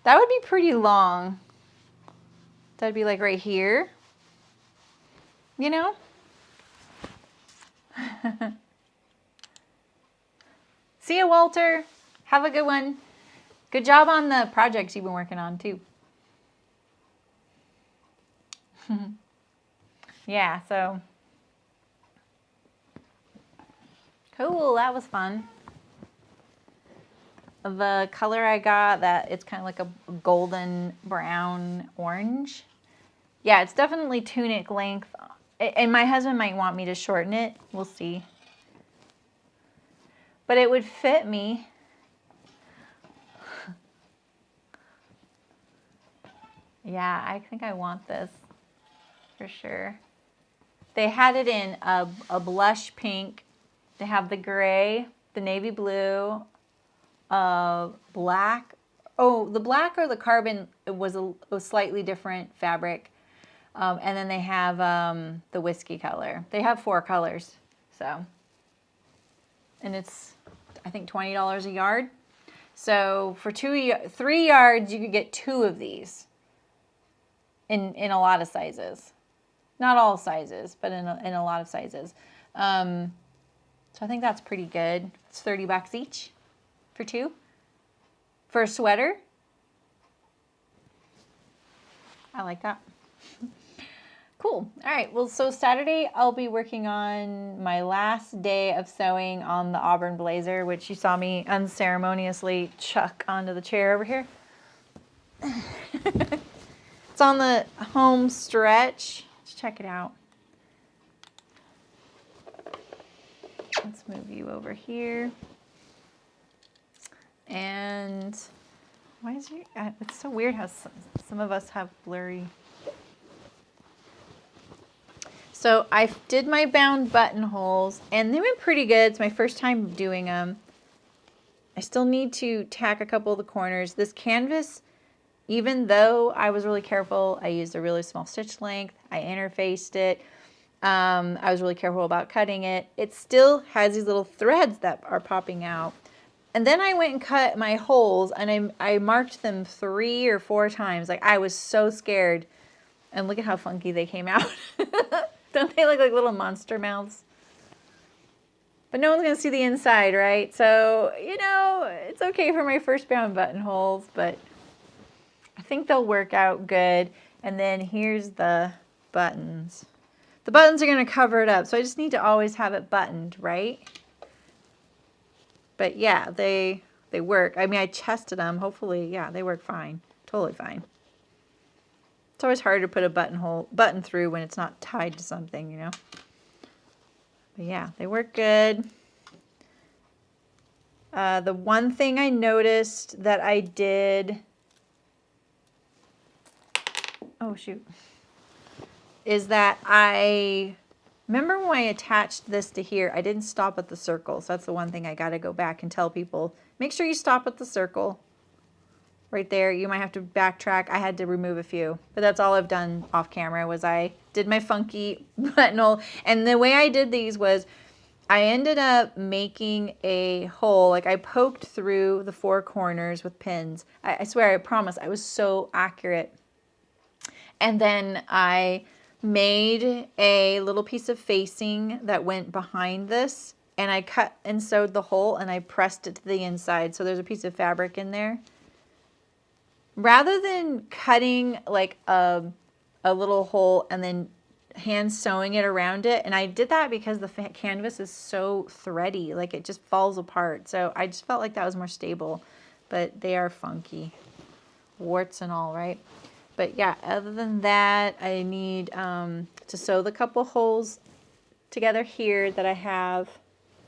That would be pretty long. That'd be like right here, you know? See ya, Walter. Have a good one. Good job on the projects you've been working on, too. Yeah, so. Cool, that was fun. The color I got, it's kind of like a golden brown orange. Yeah, it's definitely tunic length. And my husband might want me to shorten it. We'll see. But it would fit me. Yeah, I think I want this for sure. They had it in a blush pink. They have the gray, the navy blue, black. Oh, the black or the carbon was a slightly different fabric. And then they have the whiskey color. They have 4 colors, so. And it's, I think, $20 a yard. So for 3 yards, you could get 2 of these in a lot of sizes. Not all sizes, but in a lot of sizes. So I think that's pretty good. It's 30 bucks each for 2. For a sweater. I like that. Cool. All right. Well, so Saturday I'll be working on my last day of sewing on the Auburn blazer, which you saw me unceremoniously chuck onto the chair over here. It's on the home stretch. Let's check it out. Let's move you over here. And why is your, it's so weird how some of us have blurry. So I did my bound buttonholes and they went pretty good. It's my first time doing them. I still need to tack a couple of the corners. This canvas, even though I was really careful, I used a really small stitch length. I interfaced it. I was really careful about cutting it. It still has these little threads that are popping out. And then I went and cut my holes and I marked them 3 or 4 times. Like I was so scared. And look at how funky they came out. Don't they look like little monster mouths? But no one's going to see the inside, right? So, you know, it's okay for my first bound buttonholes, but I think they'll work out good. And then here's the buttons. The buttons are going to cover it up, so I just need to always have it buttoned, right? But yeah, they work. I mean, I tested them. Hopefully, yeah, they work fine. Totally fine. It's always hard to put a button through when it's not tied to something, you know. But yeah, they work good. The one thing I noticed that I did, oh shoot, is that I remember when I attached this to here, I didn't stop at the circle. So that's the one thing I got to go back and tell people. Make sure you stop at the circle. Right there, you might have to backtrack. I had to remove a few, but that's all I've done off camera was I did my funky buttonhole. And the way I did these was I ended up making a hole. Like I poked through the 4 corners with pins. I swear, I promise, I was so accurate. And then I made a little piece of facing that went behind this. And I cut and sewed the hole and I pressed it to the inside. So there's a piece of fabric in there. Rather than cutting like a little hole and then hand sewing it around it, and I did that because the canvas is so thready, like it just falls apart. So I just felt like that was more stable, but they are funky, warts and all, right? But yeah, other than that, I need to sew the couple holes together here that I have.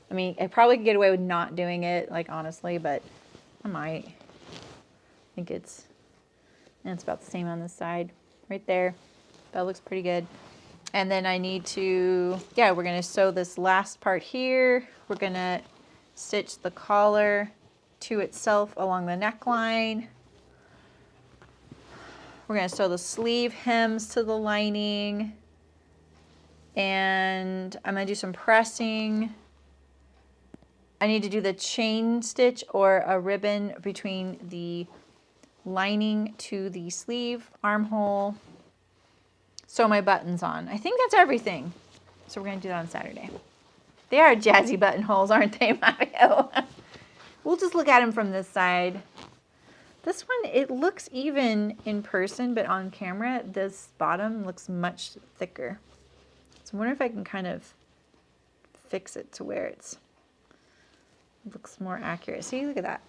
I mean, I probably could get away with not doing it, like honestly, but I might. I think it's about the same on this side, right there. That looks pretty good. And then I need to, yeah, we're gonna sew this last part here. We're gonna stitch the collar to itself along the neckline. We're gonna sew the sleeve hems to the lining. And I'm gonna do some pressing. I need to do the chain stitch or a ribbon between the lining to the sleeve, armhole, sew my buttons on. I think that's everything. So we're going to do that on Saturday. They are jazzy buttonholes, aren't they, Mario? We'll just look at them from this side. This one, it looks even in person, but on camera, this bottom looks much thicker. So I wonder if I can kind of fix it to where it looks more accurate. See, look at that.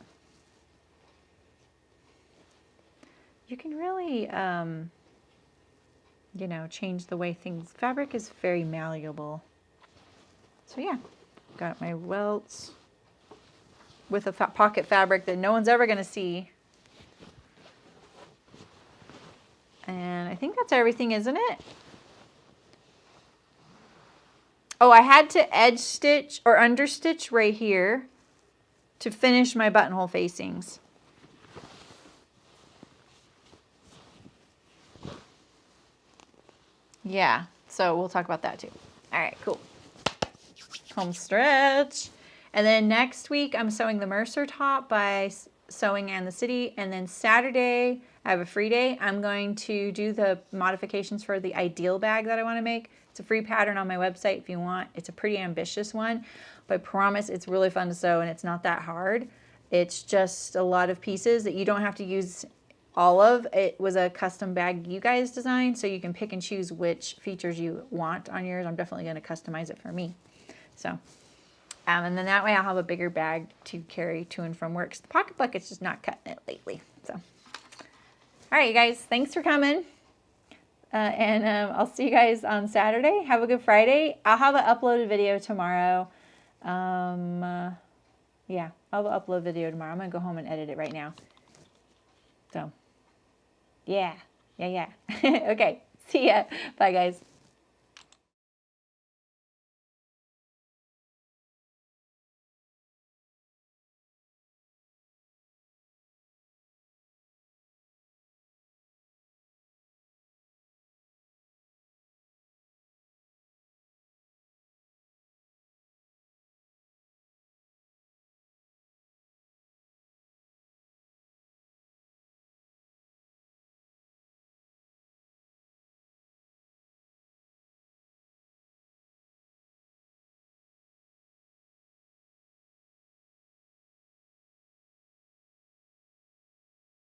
You can really, you know, change the way things, fabric is very malleable. So yeah, got my welts with a pocket fabric that no one's ever going to see. And I think that's everything, isn't it? Oh, I had to edge stitch or understitch right here to finish my buttonhole facings. Yeah, so we'll talk about that too. All right, cool. Home stretch. And then next week, I'm sewing the Mercer top by Sewing and the City. And then Saturday, I have a free day. I'm going to do the modifications for the Ideal bag that I want to make. It's a free pattern on my website if you want. It's a pretty ambitious one, but I promise it's really fun to sew and it's not that hard. It's just a lot of pieces that you don't have to use all of. It was a custom bag you guys designed, so you can pick and choose which features you want on yours. I'm definitely going to customize it for me. So, and then that way I'll have a bigger bag to carry to and from work. The pocket bucket's just not cutting it lately. So, all right, you guys, thanks for coming. And I'll see you guys on Saturday. Have a good Friday. I'll have an uploaded video tomorrow. Yeah, I'll have an upload video tomorrow. I'm going to go home and edit it right now. So, yeah. Okay, see ya. Bye, guys.